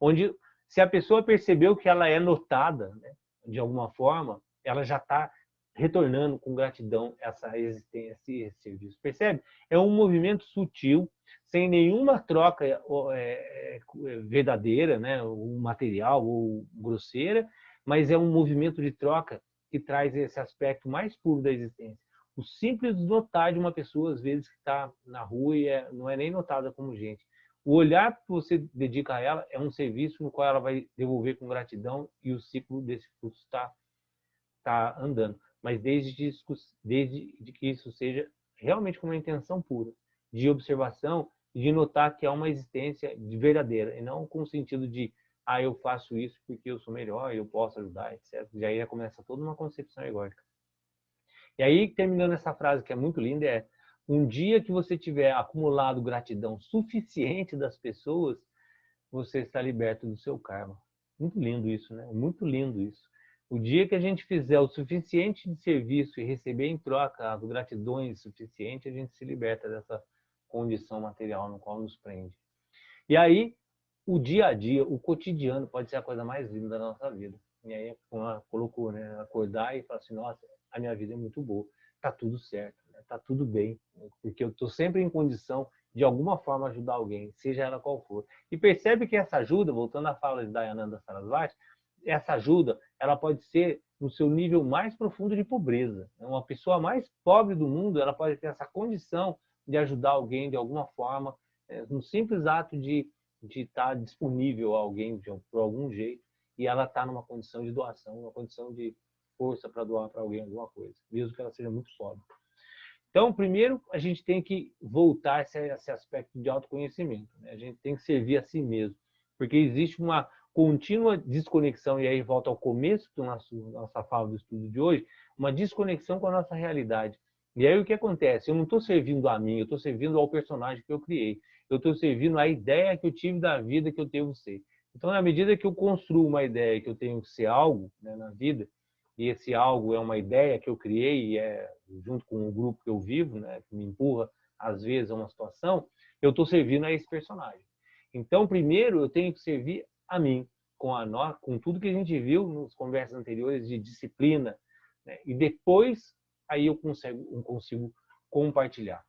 A: onde se a pessoa percebeu que ela é notada, né, de alguma forma, ela já está retornando com gratidão essa existência, esse serviço. Percebe? É um movimento sutil, sem nenhuma troca verdadeira, né, ou material ou grosseira, mas é um movimento de troca que traz esse aspecto mais puro da existência. O simples notar de uma pessoa, às vezes, que está na rua e não é nem notada como gente. O olhar que você dedica a ela é um serviço no qual ela vai devolver com gratidão e o ciclo desse fluxo está andando. Mas desde que isso seja realmente com uma intenção pura, de observação e de notar que há uma existência verdadeira, e não com o sentido de eu faço isso porque eu sou melhor, eu posso ajudar, etc. E aí já começa toda uma concepção egóica. E aí, terminando essa frase que é muito linda, um dia que você tiver acumulado gratidão suficiente das pessoas, você está liberto do seu karma. Muito lindo isso, né? Muito lindo isso. O dia que a gente fizer o suficiente de serviço e receber em troca as gratidões suficientes, a gente se liberta dessa condição material no qual nos prende. E aí, o dia a dia, o cotidiano pode ser a coisa mais linda da nossa vida. E aí, como ela colocou, né? Acordar e falar assim, nossa, a minha vida é muito boa, tá tudo certo, né? Tá tudo bem, porque eu estou sempre em condição de alguma forma ajudar alguém, seja ela qual for. E percebe que essa ajuda, voltando à fala de Dayananda Sarasvati, essa ajuda, ela pode ser no seu nível mais profundo de pobreza. Uma pessoa mais pobre do mundo, ela pode ter essa condição de ajudar alguém de alguma forma, um simples ato de estar disponível a alguém por algum jeito, e ela está numa condição de doação, uma condição de força para doar para alguém alguma coisa, mesmo que ela seja muito pobre. Então, primeiro, a gente tem que voltar a esse aspecto de autoconhecimento, né? A gente tem que servir a si mesmo, porque existe uma contínua desconexão, e aí volta ao começo da nossa fala do estudo de hoje, uma desconexão com a nossa realidade. E aí o que acontece? Eu não estou servindo a mim, eu estou servindo ao personagem que eu criei. Eu estou servindo à ideia que eu tive da vida que eu devo ser. Então, na medida que eu construo uma ideia que eu tenho que ser algo, né, na vida, e esse algo é uma ideia que eu criei, e junto com o grupo que eu vivo, né, que me empurra, às vezes, a uma situação, eu estou servindo a esse personagem. Então, primeiro, eu tenho que servir a mim, com tudo que a gente viu nas conversas anteriores de disciplina, né, e depois, aí eu consigo compartilhar.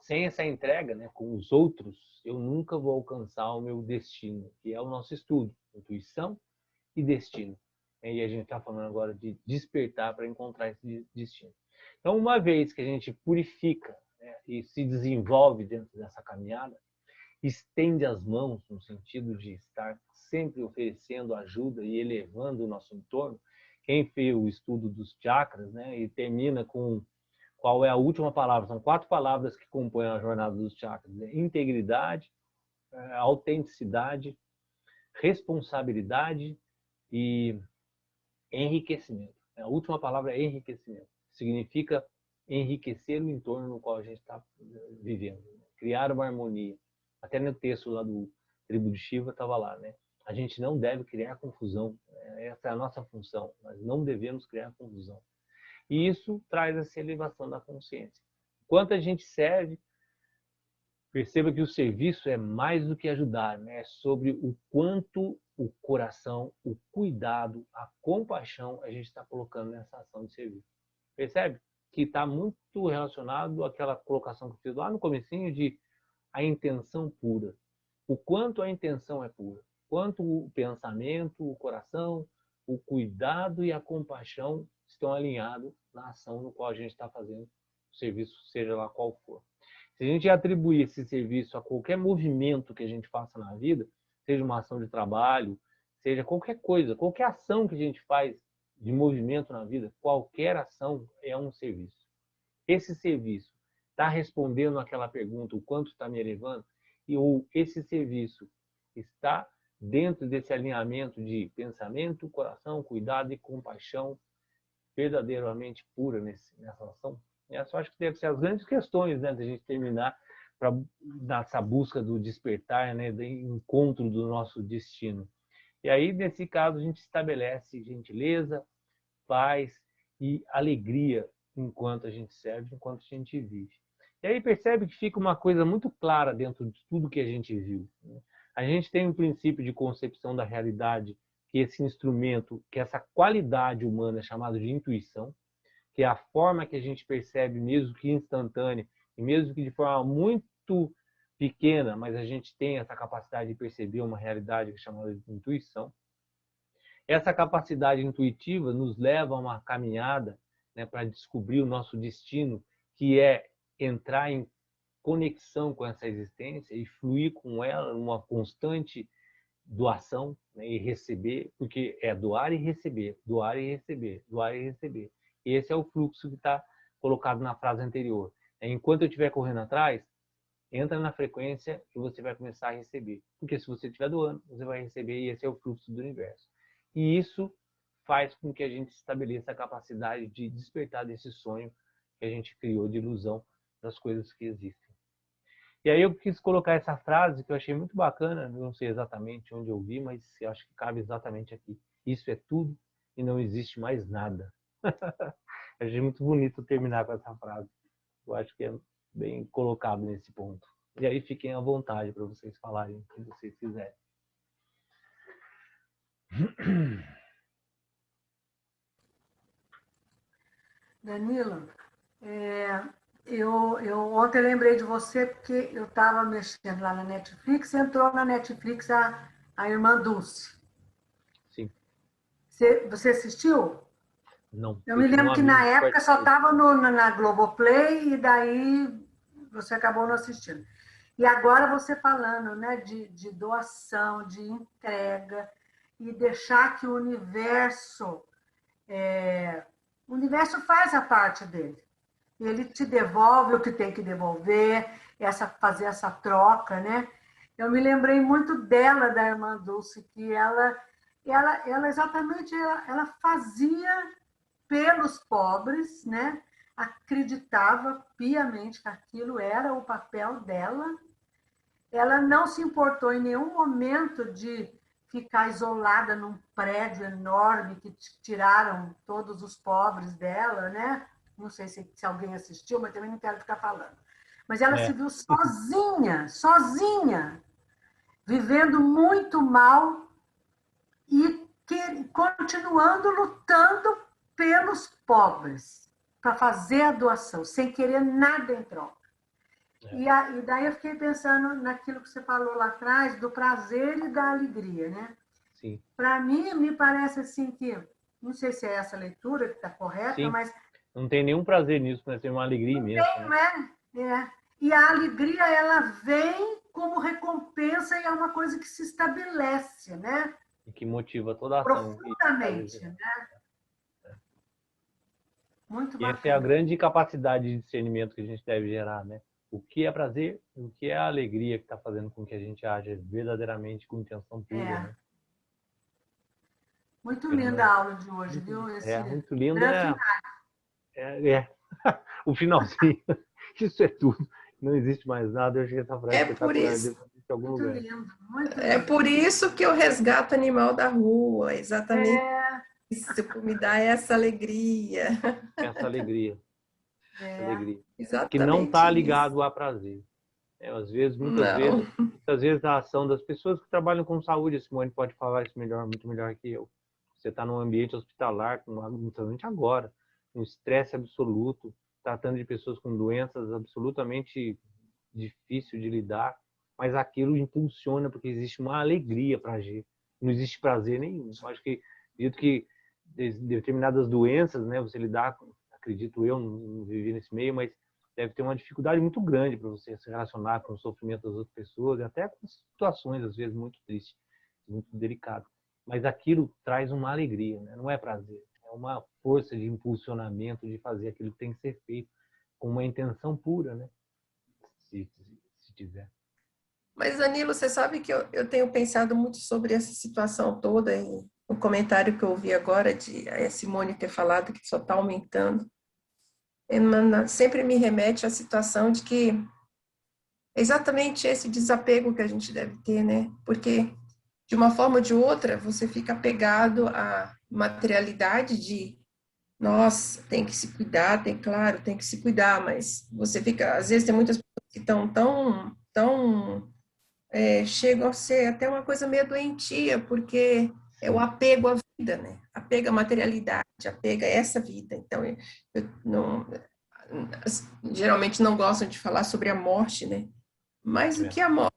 A: Sem essa entrega, né, com os outros, eu nunca vou alcançar o meu destino, que é o nosso estudo, intuição e destino. E a gente está falando agora de despertar para encontrar esse destino. Então, uma vez que a gente purifica, né, e se desenvolve dentro dessa caminhada, estende as mãos no sentido de estar sempre oferecendo ajuda e elevando o nosso entorno. Quem fez o estudo dos chakras, né, e termina com qual é a última palavra? São 4 palavras que compõem a jornada dos chakras, né? Integridade, autenticidade, responsabilidade e enriquecimento. A última palavra é enriquecimento. Significa enriquecer o entorno no qual a gente está vivendo, criar uma harmonia. Até no texto lá do Tribo de Shiva estava lá, né? A gente não deve criar confusão. Essa é a nossa função. Nós não devemos criar confusão. E isso traz essa elevação da consciência. Enquanto a gente serve, perceba que o serviço é mais do que ajudar, né? É sobre o quanto o coração, o cuidado, a compaixão a gente está colocando nessa ação de serviço. Percebe? Que está muito relacionado àquela colocação que eu fiz lá no comecinho de a intenção pura. O quanto a intenção é pura. Quanto o pensamento, o coração, o cuidado e a compaixão estão alinhados na ação no qual a gente está fazendo o serviço, seja lá qual for. Se a gente atribuir esse serviço a qualquer movimento que a gente faça na vida, seja uma ação de trabalho, seja qualquer coisa, qualquer ação que a gente faz de movimento na vida, qualquer ação é um serviço. Esse serviço está respondendo aquela pergunta, o quanto está me elevando, ou esse serviço está dentro desse alinhamento de pensamento, coração, cuidado e compaixão verdadeiramente pura nessa ação? Essa eu acho que deve ser as grandes questões, né, da gente terminar nessa busca do despertar, né, do encontro do nosso destino. E aí, nesse caso, a gente estabelece gentileza, paz e alegria enquanto a gente serve, enquanto a gente vive. E aí percebe que fica uma coisa muito clara dentro de tudo que a gente viu, né? A gente tem um princípio de concepção da realidade, que esse instrumento, que essa qualidade humana é chamada de intuição, que é a forma que a gente percebe, mesmo que instantânea, e mesmo que de forma muito pequena, mas a gente tem essa capacidade de perceber uma realidade chamada de intuição. Essa capacidade intuitiva nos leva a uma caminhada, né, para descobrir o nosso destino, que é entrar em conexão com essa existência e fluir com ela numa constante doação, né, e receber, porque é doar e receber, doar e receber, doar e receber. E esse é o fluxo que está colocado na frase anterior. Enquanto eu estiver correndo atrás, entra na frequência e você vai começar a receber. Porque se você estiver doando, você vai receber, e esse é o fluxo do universo. E isso faz com que a gente estabeleça a capacidade de despertar desse sonho que a gente criou de ilusão das coisas que existem. E aí eu quis colocar essa frase que eu achei muito bacana, não sei exatamente onde eu vi, mas eu acho que cabe exatamente aqui. Isso é tudo e não existe mais nada. Eu achei muito bonito terminar com essa frase. Eu acho que é bem colocado nesse ponto. E aí fiquem à vontade para vocês falarem o que vocês quiserem.
D: Danilo, eu ontem lembrei de você porque eu estava mexendo lá na Netflix, entrou na Netflix a irmã Dulce.
A: Sim.
D: Você assistiu?
A: Não.
D: Eu me lembro que na época só estava na Globoplay e daí você acabou não assistindo. E agora você falando, né, de doação, de entrega e deixar que o universo faz a parte dele. Ele te devolve o que tem que devolver, fazer essa troca, né? Eu me lembrei muito dela, da irmã Dulce, que ela exatamente ela fazia pelos pobres, né? Acreditava piamente que aquilo era o papel dela. Ela não se importou em nenhum momento de ficar isolada num prédio enorme que tiraram todos os pobres dela, né? Não sei se alguém assistiu, mas também não quero ficar falando. Mas ela se viu sozinha, vivendo muito mal e continuando lutando pelos pobres, para fazer a doação, sem querer nada em troca. E daí eu fiquei pensando naquilo que você falou lá atrás, do prazer e da alegria, né?
A: Sim.
D: Para mim, me parece assim que, não sei se é essa leitura que está correta,
A: Sim.
D: mas
A: Não tem nenhum prazer nisso, mas tem uma alegria imensa, né?
D: E a alegria, ela vem como recompensa e é uma coisa que se estabelece, né?
A: E que motiva toda a ação.
D: Profundamente, né? Muito
A: E essa é a
D: bacana.
A: grande capacidade de discernimento que a gente deve gerar, né? O que é prazer e o que é a alegria que está fazendo com que a gente haja verdadeiramente com intenção pura, né?
D: Muito linda a aula de hoje, viu?
A: Muito linda.
D: grande
A: O finalzinho. Isso é tudo. Não existe mais nada. Eu achei essa frase espetacular de algum
D: muito
A: lugar.
D: lindo, muito lindo.
C: É por isso que eu resgato animal da rua, exatamente isso, me dá essa alegria.
A: Essa alegria. Essa alegria.
C: Exatamente
A: que não está
C: isso.
A: ligado a prazer. Muitas vezes a ação das pessoas que trabalham com saúde, a Simone pode falar isso muito melhor que eu. Você está num ambiente hospitalar, principalmente agora, um estresse absoluto, tratando de pessoas com doenças absolutamente difícil de lidar, mas aquilo impulsiona porque existe uma alegria para agir. Não existe prazer nenhum. Eu acho que, acredito que determinadas doenças, né, você lidar, acredito eu, não vivi nesse meio, mas deve ter uma dificuldade muito grande para você se relacionar com o sofrimento das outras pessoas e até com situações, às vezes, muito tristes, muito delicadas. Mas aquilo traz uma alegria, né? Não é prazer. É uma força de impulsionamento de fazer aquilo que tem que ser feito com uma intenção pura, né? Se tiver.
C: Mas, Danilo, você sabe que eu tenho pensado muito sobre essa situação toda, e o comentário que eu ouvi agora de a Simone ter falado que só está aumentando, sempre me remete à situação de que é exatamente esse desapego que a gente deve ter, né? Porque, de uma forma ou de outra, você fica apegado à materialidade de, nossa, tem que se cuidar, claro, tem que se cuidar, mas você fica, às vezes tem muitas pessoas que estão tão chegam a ser até uma coisa meio doentia, porque é o apego à vida, né? Apego à materialidade, apego a essa vida. Então, geralmente não gostam de falar sobre a morte, né? Mas o que é a morte?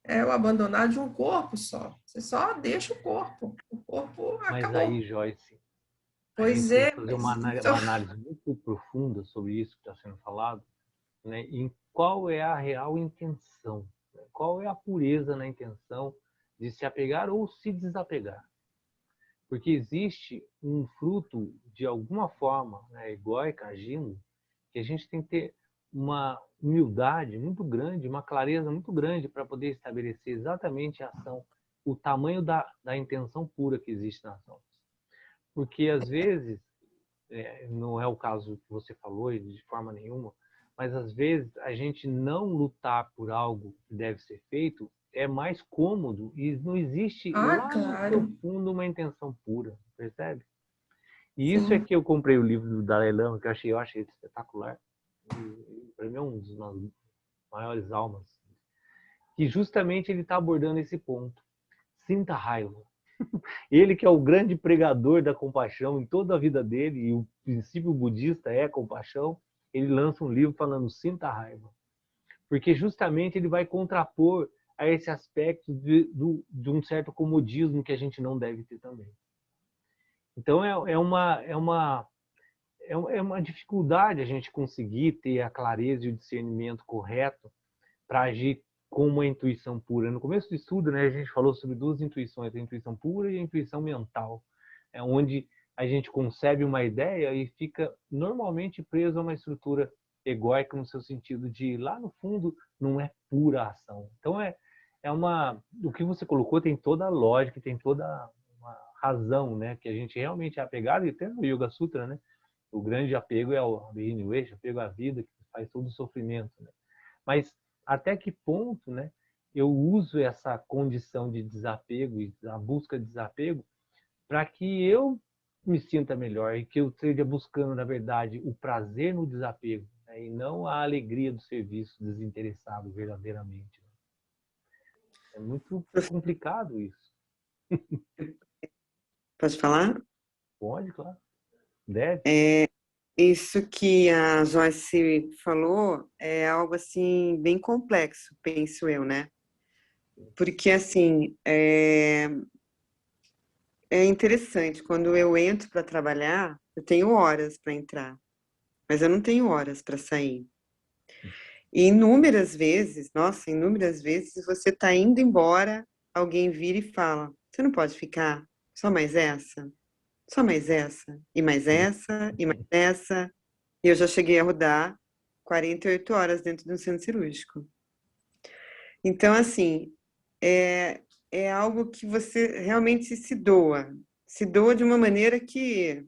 C: É o abandonar de um corpo só. Você só deixa o corpo. O corpo
A: Mas
C: acabou.
A: aí, Joyce,
C: Pois
A: a gente tem que fazer
C: mas
A: uma análise muito profunda sobre isso que está sendo falado, né? Em qual é a real intenção, né? Qual é a pureza na intenção de se apegar ou se desapegar. Porque existe um fruto, de alguma forma, né, egóica agindo, que a gente tem que ter uma humildade muito grande, uma clareza muito grande para poder estabelecer exatamente a ação, o tamanho da intenção pura que existe na ação. Porque, às vezes, não é o caso que você falou de forma nenhuma, mas, às vezes, a gente não lutar por algo que deve ser feito é mais cômodo e não existe lá
C: claro.
A: no profundo uma intenção pura, percebe? E isso
C: Sim.
A: é que eu comprei o livro do Dalai Lama, que eu achei espetacular. Para mim é um dos maiores almas. Que justamente ele está abordando esse ponto. Sinta raiva. Ele que é o grande pregador da compaixão em toda a vida dele, e o princípio budista é compaixão, ele lança um livro falando sinta raiva. Porque justamente ele vai contrapor a esse aspecto de um certo comodismo que a gente não deve ter também. Então é uma dificuldade a gente conseguir ter a clareza e o discernimento correto para agir com uma intuição pura. No começo do estudo, né, a gente falou sobre duas intuições, a intuição pura e a intuição mental, onde a gente concebe uma ideia e fica normalmente preso a uma estrutura egóica no seu sentido de, lá no fundo, não é pura ação. Então, o que você colocou tem toda a lógica, tem toda uma razão, né, que a gente realmente é apegado, e até no Yoga Sutra, né, o grande apego é o apego à vida, que faz todo o sofrimento, né? Mas até que ponto, né, eu uso essa condição de desapego e a busca de desapego para que eu me sinta melhor e que eu esteja buscando, na verdade, o prazer no desapego, né, e não a alegria do serviço desinteressado verdadeiramente. É muito complicado isso.
E: Pode falar?
A: Pode, claro. Deve.
E: Isso que a Joyce falou é algo assim bem complexo, penso eu, né? Porque assim é interessante, quando eu entro para trabalhar, eu tenho horas para entrar. mas eu não tenho horas para sair. E inúmeras vezes, nossa, inúmeras vezes, você está indo embora, alguém vira e fala, você não pode ficar? Só mais essa? Só mais essa? E mais essa? E mais essa? E eu já cheguei a rodar 48 horas dentro de um centro cirúrgico. Então, assim, é algo que você realmente se doa de uma maneira que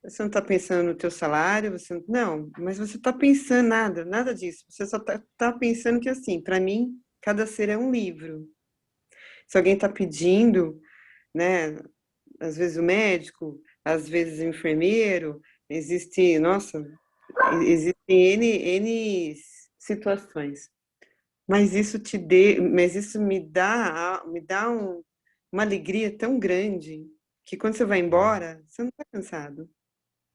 E: você não está pensando no teu salário, não, mas você está pensando nada disso. Você só tá pensando que, assim, para mim, cada ser é um livro. Se alguém está pedindo, né, às vezes o médico, às vezes o enfermeiro, existem N situações. Mas isso me dá uma alegria tão grande que quando você vai embora, você não está cansado.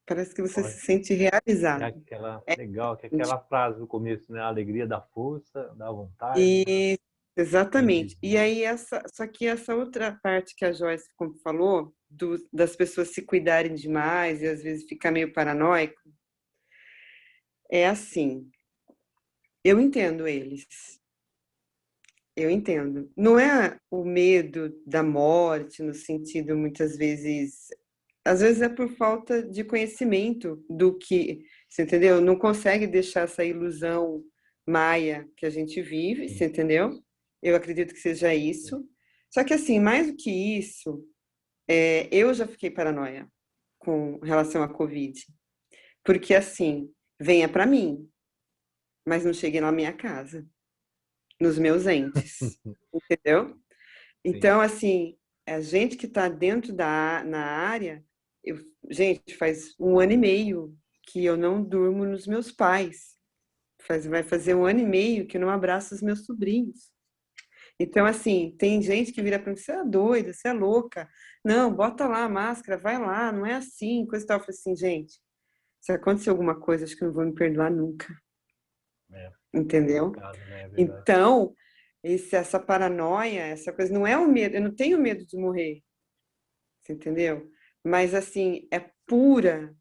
E: Parece que você se sente
A: É
E: realizado.
A: aquela,
E: É,
A: legal, que é aquela frase do começo, né? A alegria da força, da vontade, né?
E: e exatamente. E
A: Energia.
E: aí só que essa outra parte que a Joyce falou, das pessoas se cuidarem demais e às vezes ficar meio paranoico, é assim. Eu entendo eles. Eu entendo. Não é o medo da morte no sentido muitas vezes, às vezes é por falta de conhecimento do que, você entendeu? Não consegue deixar essa ilusão maia que a gente vive, você entendeu? Eu acredito que seja isso. Só que assim, mais do que isso, eu já fiquei paranoia com relação à Covid. Porque assim, venha para mim, mas não chegue na minha casa, nos meus entes, entendeu?
A: Sim.
E: Então, assim, a gente que está dentro na área, gente, faz 1 ano e meio que eu não durmo nos meus pais. Vai fazer 1 ano e meio que eu não abraço os meus sobrinhos. Então, assim, tem gente que vira para mim, você é doida, você é louca. Não, bota lá a máscara, vai lá, não é assim, coisa e tal. Eu falei assim, gente, se acontecer alguma coisa, acho que eu não vou me perdoar nunca,
A: É
E: entendeu?
A: complicado, né? É verdade.
E: Então, essa paranoia, essa coisa, não é o medo, eu não tenho medo de morrer. Você entendeu? Mas assim, é pura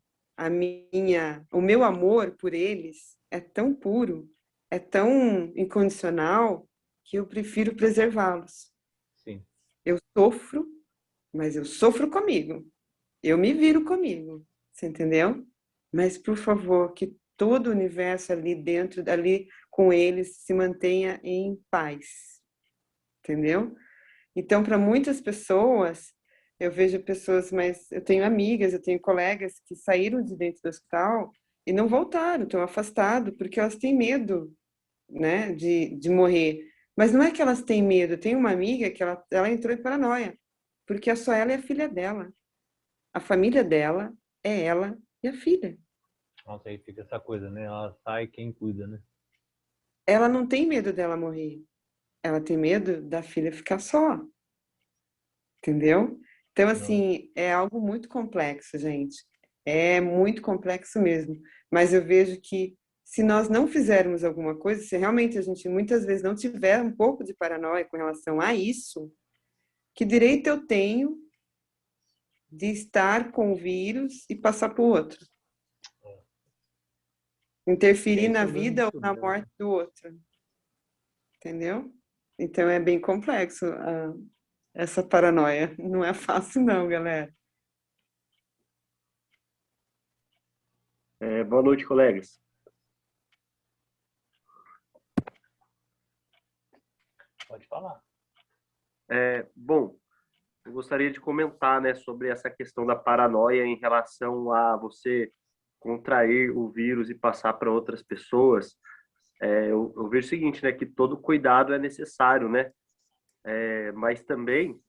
E: o meu amor por eles é tão puro, é tão incondicional que eu prefiro preservá-los.
A: Sim.
E: Eu sofro, mas eu sofro comigo. Eu me viro comigo. Você entendeu? Mas por favor, que todo o universo ali dentro, ali com eles se mantenha em paz. Entendeu? Então, para muitas pessoas, eu vejo pessoas, mas eu tenho amigas, eu tenho colegas que saíram de dentro do hospital e não voltaram, estão afastados, porque elas têm medo, né, de morrer. Mas não é que elas têm medo, tem uma amiga que ela entrou em paranoia, porque é só ela e a filha dela. A família dela é ela e a filha.
A: Nossa, aí fica essa coisa, né? Ela sai quem cuida, né?
E: Ela não tem medo dela morrer, ela tem medo da filha ficar só. Entendeu? Então,
A: Não.
E: assim, é algo muito complexo, gente. É muito complexo mesmo. Mas eu vejo que se nós não fizermos alguma coisa, se realmente a gente muitas vezes não tiver um pouco de paranoia com relação a isso, que direito eu tenho de estar com o vírus e passar para o outro?
A: É
E: Interferir na
A: isso mesmo,
E: vida ou
A: isso
E: na
A: mesmo.
E: morte do outro? Entendeu? Então é bem complexo, essa paranoia. Não é fácil, não, galera.
F: Boa noite, colegas.
A: Pode falar.
F: Bom, eu gostaria de comentar, né, sobre essa questão da paranoia em relação a você contrair o vírus e passar para outras pessoas. Eu vejo o seguinte, né, que todo cuidado é necessário, né? Mas também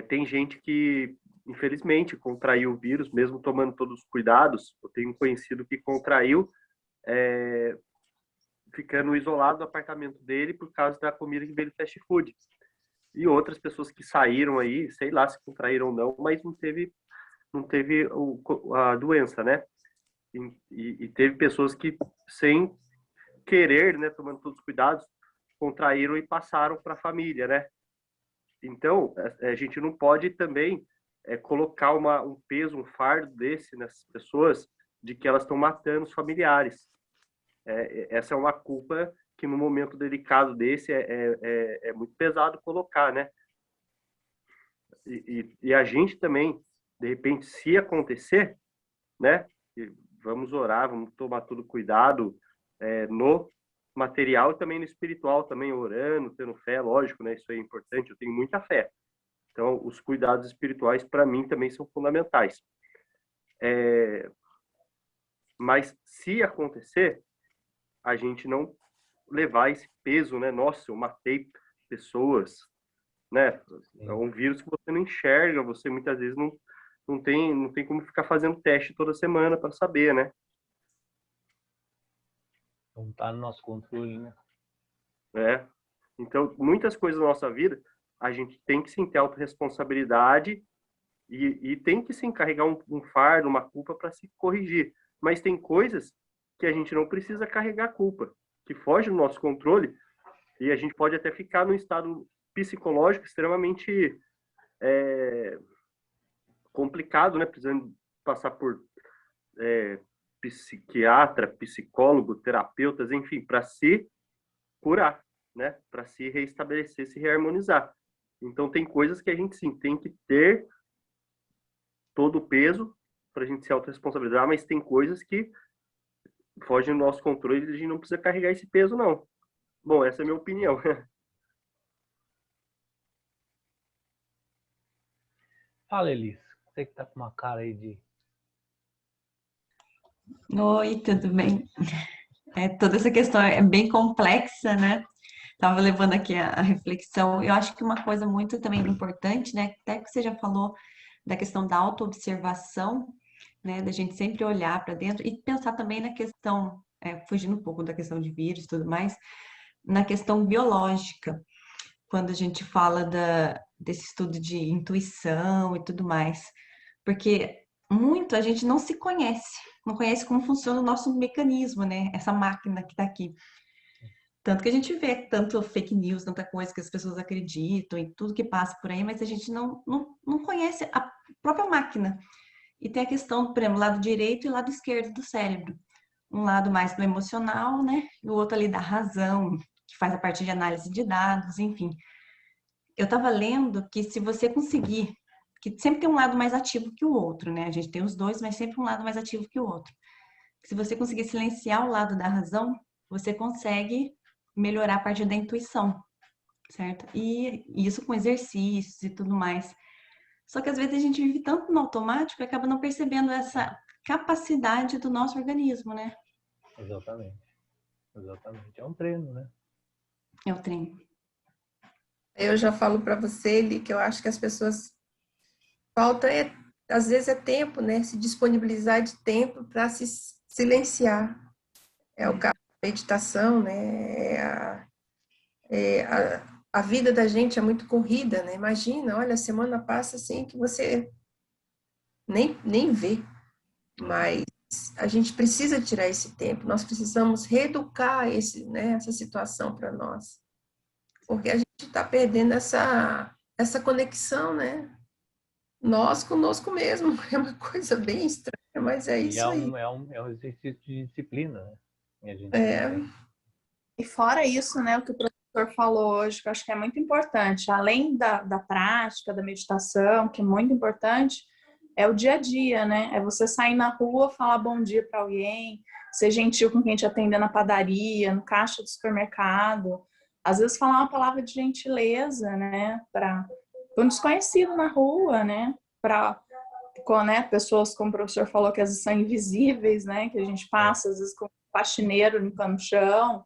F: tem gente que, infelizmente, contraiu o vírus, mesmo tomando todos os cuidados. Eu tenho um conhecido que contraiu, ficando isolado do apartamento dele por causa da comida que veio do fast food. E outras pessoas que saíram aí, sei lá se contraíram ou não, mas não teve a doença, né? E teve pessoas que, sem querer, né, tomando todos os cuidados, contraíram e passaram para a família, né? Então, a gente não pode também colocar um peso, um fardo desse nessas pessoas, de que elas estão matando os familiares. Essa é uma culpa que no momento delicado desse é muito pesado colocar, né? E a gente também, de repente, se acontecer, né? Vamos orar, vamos tomar todo cuidado no material e também no espiritual, também orando, tendo fé, lógico, né? Isso é importante, eu tenho muita fé. Então, os cuidados espirituais, para mim, também são fundamentais. Mas, se acontecer, a gente não levar esse peso, né? Nossa, eu matei pessoas, né? É um vírus que você não enxerga, você muitas vezes não tem como ficar fazendo teste toda semana para saber, né?
A: Não está no nosso controle, né?
F: Então, muitas coisas na nossa vida, a gente tem que sim ter autorresponsabilidade e tem que sim carregar um fardo, uma culpa para se corrigir. Mas tem coisas que a gente não precisa carregar culpa, que foge do nosso controle, e a gente pode até ficar num estado psicológico extremamente complicado, né? Precisando passar por psiquiatra, psicólogo, terapeutas, enfim, para se curar, né? Para se reestabelecer, se reharmonizar. Então, tem coisas que a gente, sim, tem que ter todo o peso para a gente se autorresponsabilizar, mas tem coisas que fogem do nosso controle e a gente não precisa carregar esse peso, não. Bom, essa é a minha opinião.
A: Fala, Elis. Você que tá com uma cara aí de...
G: Oi, tudo bem? Toda essa questão é bem complexa, né? Estava levando aqui a reflexão. Eu acho que uma coisa muito também importante, né? Até que você já falou da questão da autoobservação, né? Da gente sempre olhar para dentro e pensar também na questão, fugindo um pouco da questão de vírus e tudo mais, na questão biológica, quando a gente fala desse estudo de intuição e tudo mais. Porque muito a gente não se conhece, não conhece como funciona o nosso mecanismo, né? Essa máquina que está aqui. Tanto que a gente vê tanto fake news, tanta coisa que as pessoas acreditam e tudo que passa por aí, mas a gente não conhece a própria máquina. E tem a questão, por exemplo, lado direito e lado esquerdo do cérebro. Um lado mais do emocional, né? E o outro ali da razão, que faz a parte de análise de dados, enfim. Eu estava lendo que se você conseguir, que sempre tem um lado mais ativo que o outro, né? A gente tem os dois, mas sempre um lado mais ativo que o outro. Se você conseguir silenciar o lado da razão, você consegue melhorar a parte da intuição, certo? E isso com exercícios e tudo mais. Só que às vezes a gente vive tanto no automático e acaba não percebendo essa capacidade do nosso organismo, né?
A: Exatamente. Exatamente. É um treino, né?
G: É o treino.
C: Eu já falo para você, Eli, que eu acho que as pessoas falta às vezes é tempo, né? Se disponibilizar de tempo para se silenciar. É o caso da meditação, né? A vida da gente é muito corrida, né? Imagina, olha, a semana passa assim que você nem vê. Mas a gente precisa tirar esse tempo. Nós precisamos reeducar essa situação para nós. Porque a gente está perdendo essa conexão, né? Nós conosco mesmo. É uma coisa bem estranha, mas é isso aí.
A: É um exercício de disciplina, né? E a gente
B: E fora isso, né, o que o professor falou hoje, que eu acho que é muito importante, além da prática, da meditação, que é muito importante, é o dia a dia, né? É você sair na rua, falar bom dia para alguém, ser gentil com quem te atende na padaria, no caixa do supermercado. Às vezes falar uma palavra de gentileza, né? Para um desconhecido na rua, né? Para pessoas, como o professor falou, que às vezes são invisíveis, né? Que a gente passa, às vezes, com um faxineiro limpando o chão.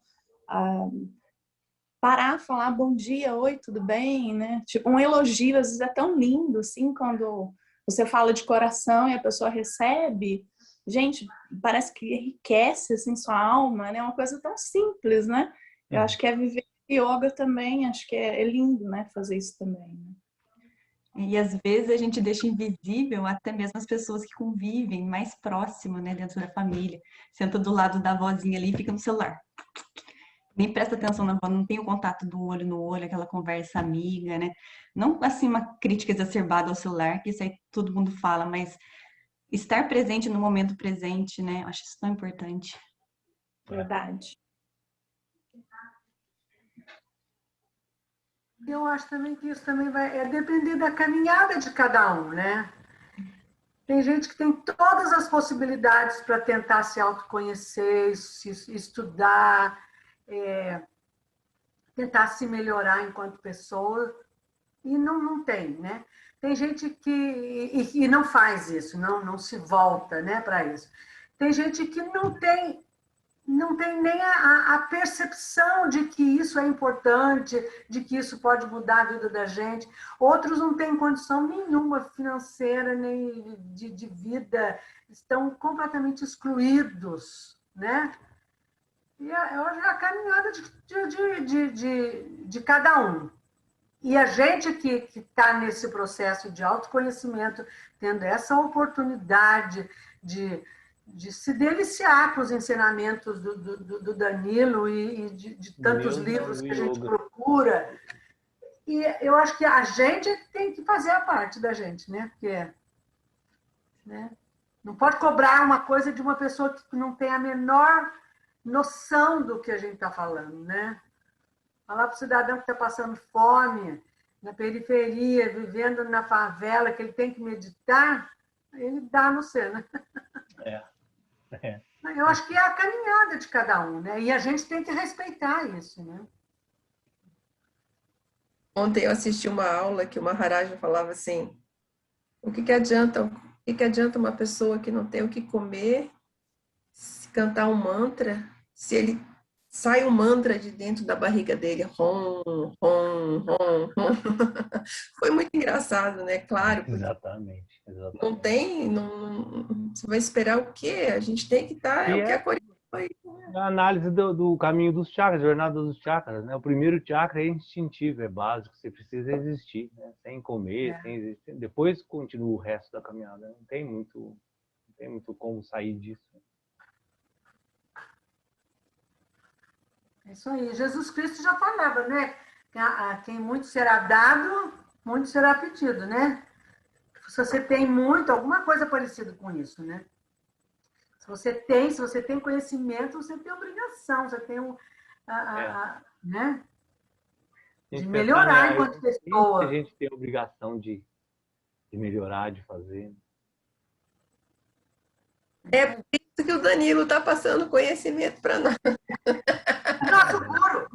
B: Parar, falar bom dia, oi, tudo bem, né? Tipo, um elogio, às vezes é tão lindo, assim, quando você fala de coração e a pessoa recebe. Gente, parece que enriquece, assim, sua alma, né? É uma coisa tão simples, né? Eu acho que é viver yoga também, acho que é lindo, né? Fazer isso também, né?
G: E às vezes a gente deixa invisível até mesmo as pessoas que convivem mais próximo, né, dentro da família. Senta do lado da vozinha ali e fica no celular. Nem presta atenção na voz, não tem o contato do olho no olho, aquela conversa amiga, né? Não assim uma crítica exacerbada ao celular, que isso aí todo mundo fala, mas estar presente no momento presente, né? Acho isso tão importante.
B: Verdade.
D: Eu acho também que isso também vai depender da caminhada de cada um, né? Tem gente que tem todas as possibilidades para tentar se autoconhecer, se estudar, tentar se melhorar enquanto pessoa, e não tem, né? Tem gente que não faz isso, não se volta, né, para isso. Tem gente que não tem nem a percepção de que isso é importante, de que isso pode mudar a vida da gente. Outros não têm condição nenhuma financeira, nem de vida, estão completamente excluídos, né? E hoje é a caminhada de cada um. E a gente que está nesse processo de autoconhecimento, tendo essa oportunidade de se deliciar com os ensinamentos do Danilo e de tantos livros que a gente procura. E eu acho que a gente tem que fazer a parte da gente, né? Porque, né? Não pode cobrar uma coisa de uma pessoa que não tem a menor noção do que a gente está falando, né? Falar para o cidadão que está passando fome, na periferia, vivendo na favela, que ele tem que meditar, ele dá no ser, né? Eu acho que é a caminhada de cada um, né? E a gente tem que respeitar isso, né?
C: Ontem eu assisti uma aula que o Maharaja falava assim, o que adianta uma pessoa que não tem o que comer, se cantar um mantra, se ele sai um mantra de dentro da barriga dele, rom, rom, rom, rom. Foi muito engraçado, né? Claro,
A: Exatamente.
C: não tem, você vai esperar o quê? A gente tem que estar, é o que a Corina foi.
A: A análise do caminho dos chakras, jornada dos chakras, né? O primeiro chakra é instintivo, é básico, você precisa existir, né? Sem comer, sem existir. Depois continua o resto da caminhada. Não tem muito como sair disso.
D: É isso aí. Jesus Cristo já falava, né? A quem muito será dado, muito será pedido, né? Se você tem muito, alguma coisa parecida com isso, né? Se você tem conhecimento, você tem obrigação, você tem né? De melhorar enquanto pessoa.
A: A gente tem a obrigação de melhorar, de fazer.
C: É por isso que o Danilo está passando conhecimento para nós.
D: Nosso guru!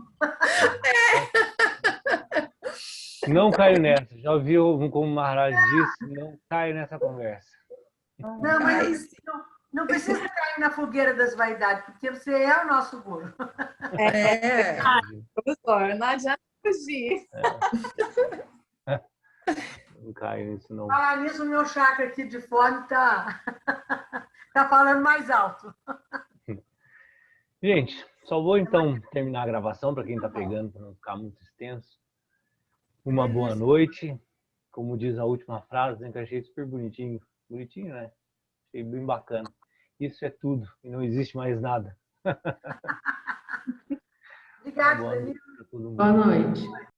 A: Não caio nessa. Já ouviu como o Maharaj disse? Não caio nessa conversa.
D: Não, mas não precisa cair na fogueira das vaidades, porque você é o nosso guru.
B: Professor, não adianta fugir.
A: Não caio nisso, não.
D: Falar nisso, o meu chakra aqui de fome tá falando mais alto.
A: Gente, só vou então terminar a gravação para quem está pegando, para não ficar muito extenso. Uma boa noite. Como diz a última frase, né, que eu achei super bonitinho. Bonitinho, né? Achei bem bacana. Isso é tudo e não existe mais nada.
D: Obrigada, Danilo.
A: Boa noite.
C: Boa noite.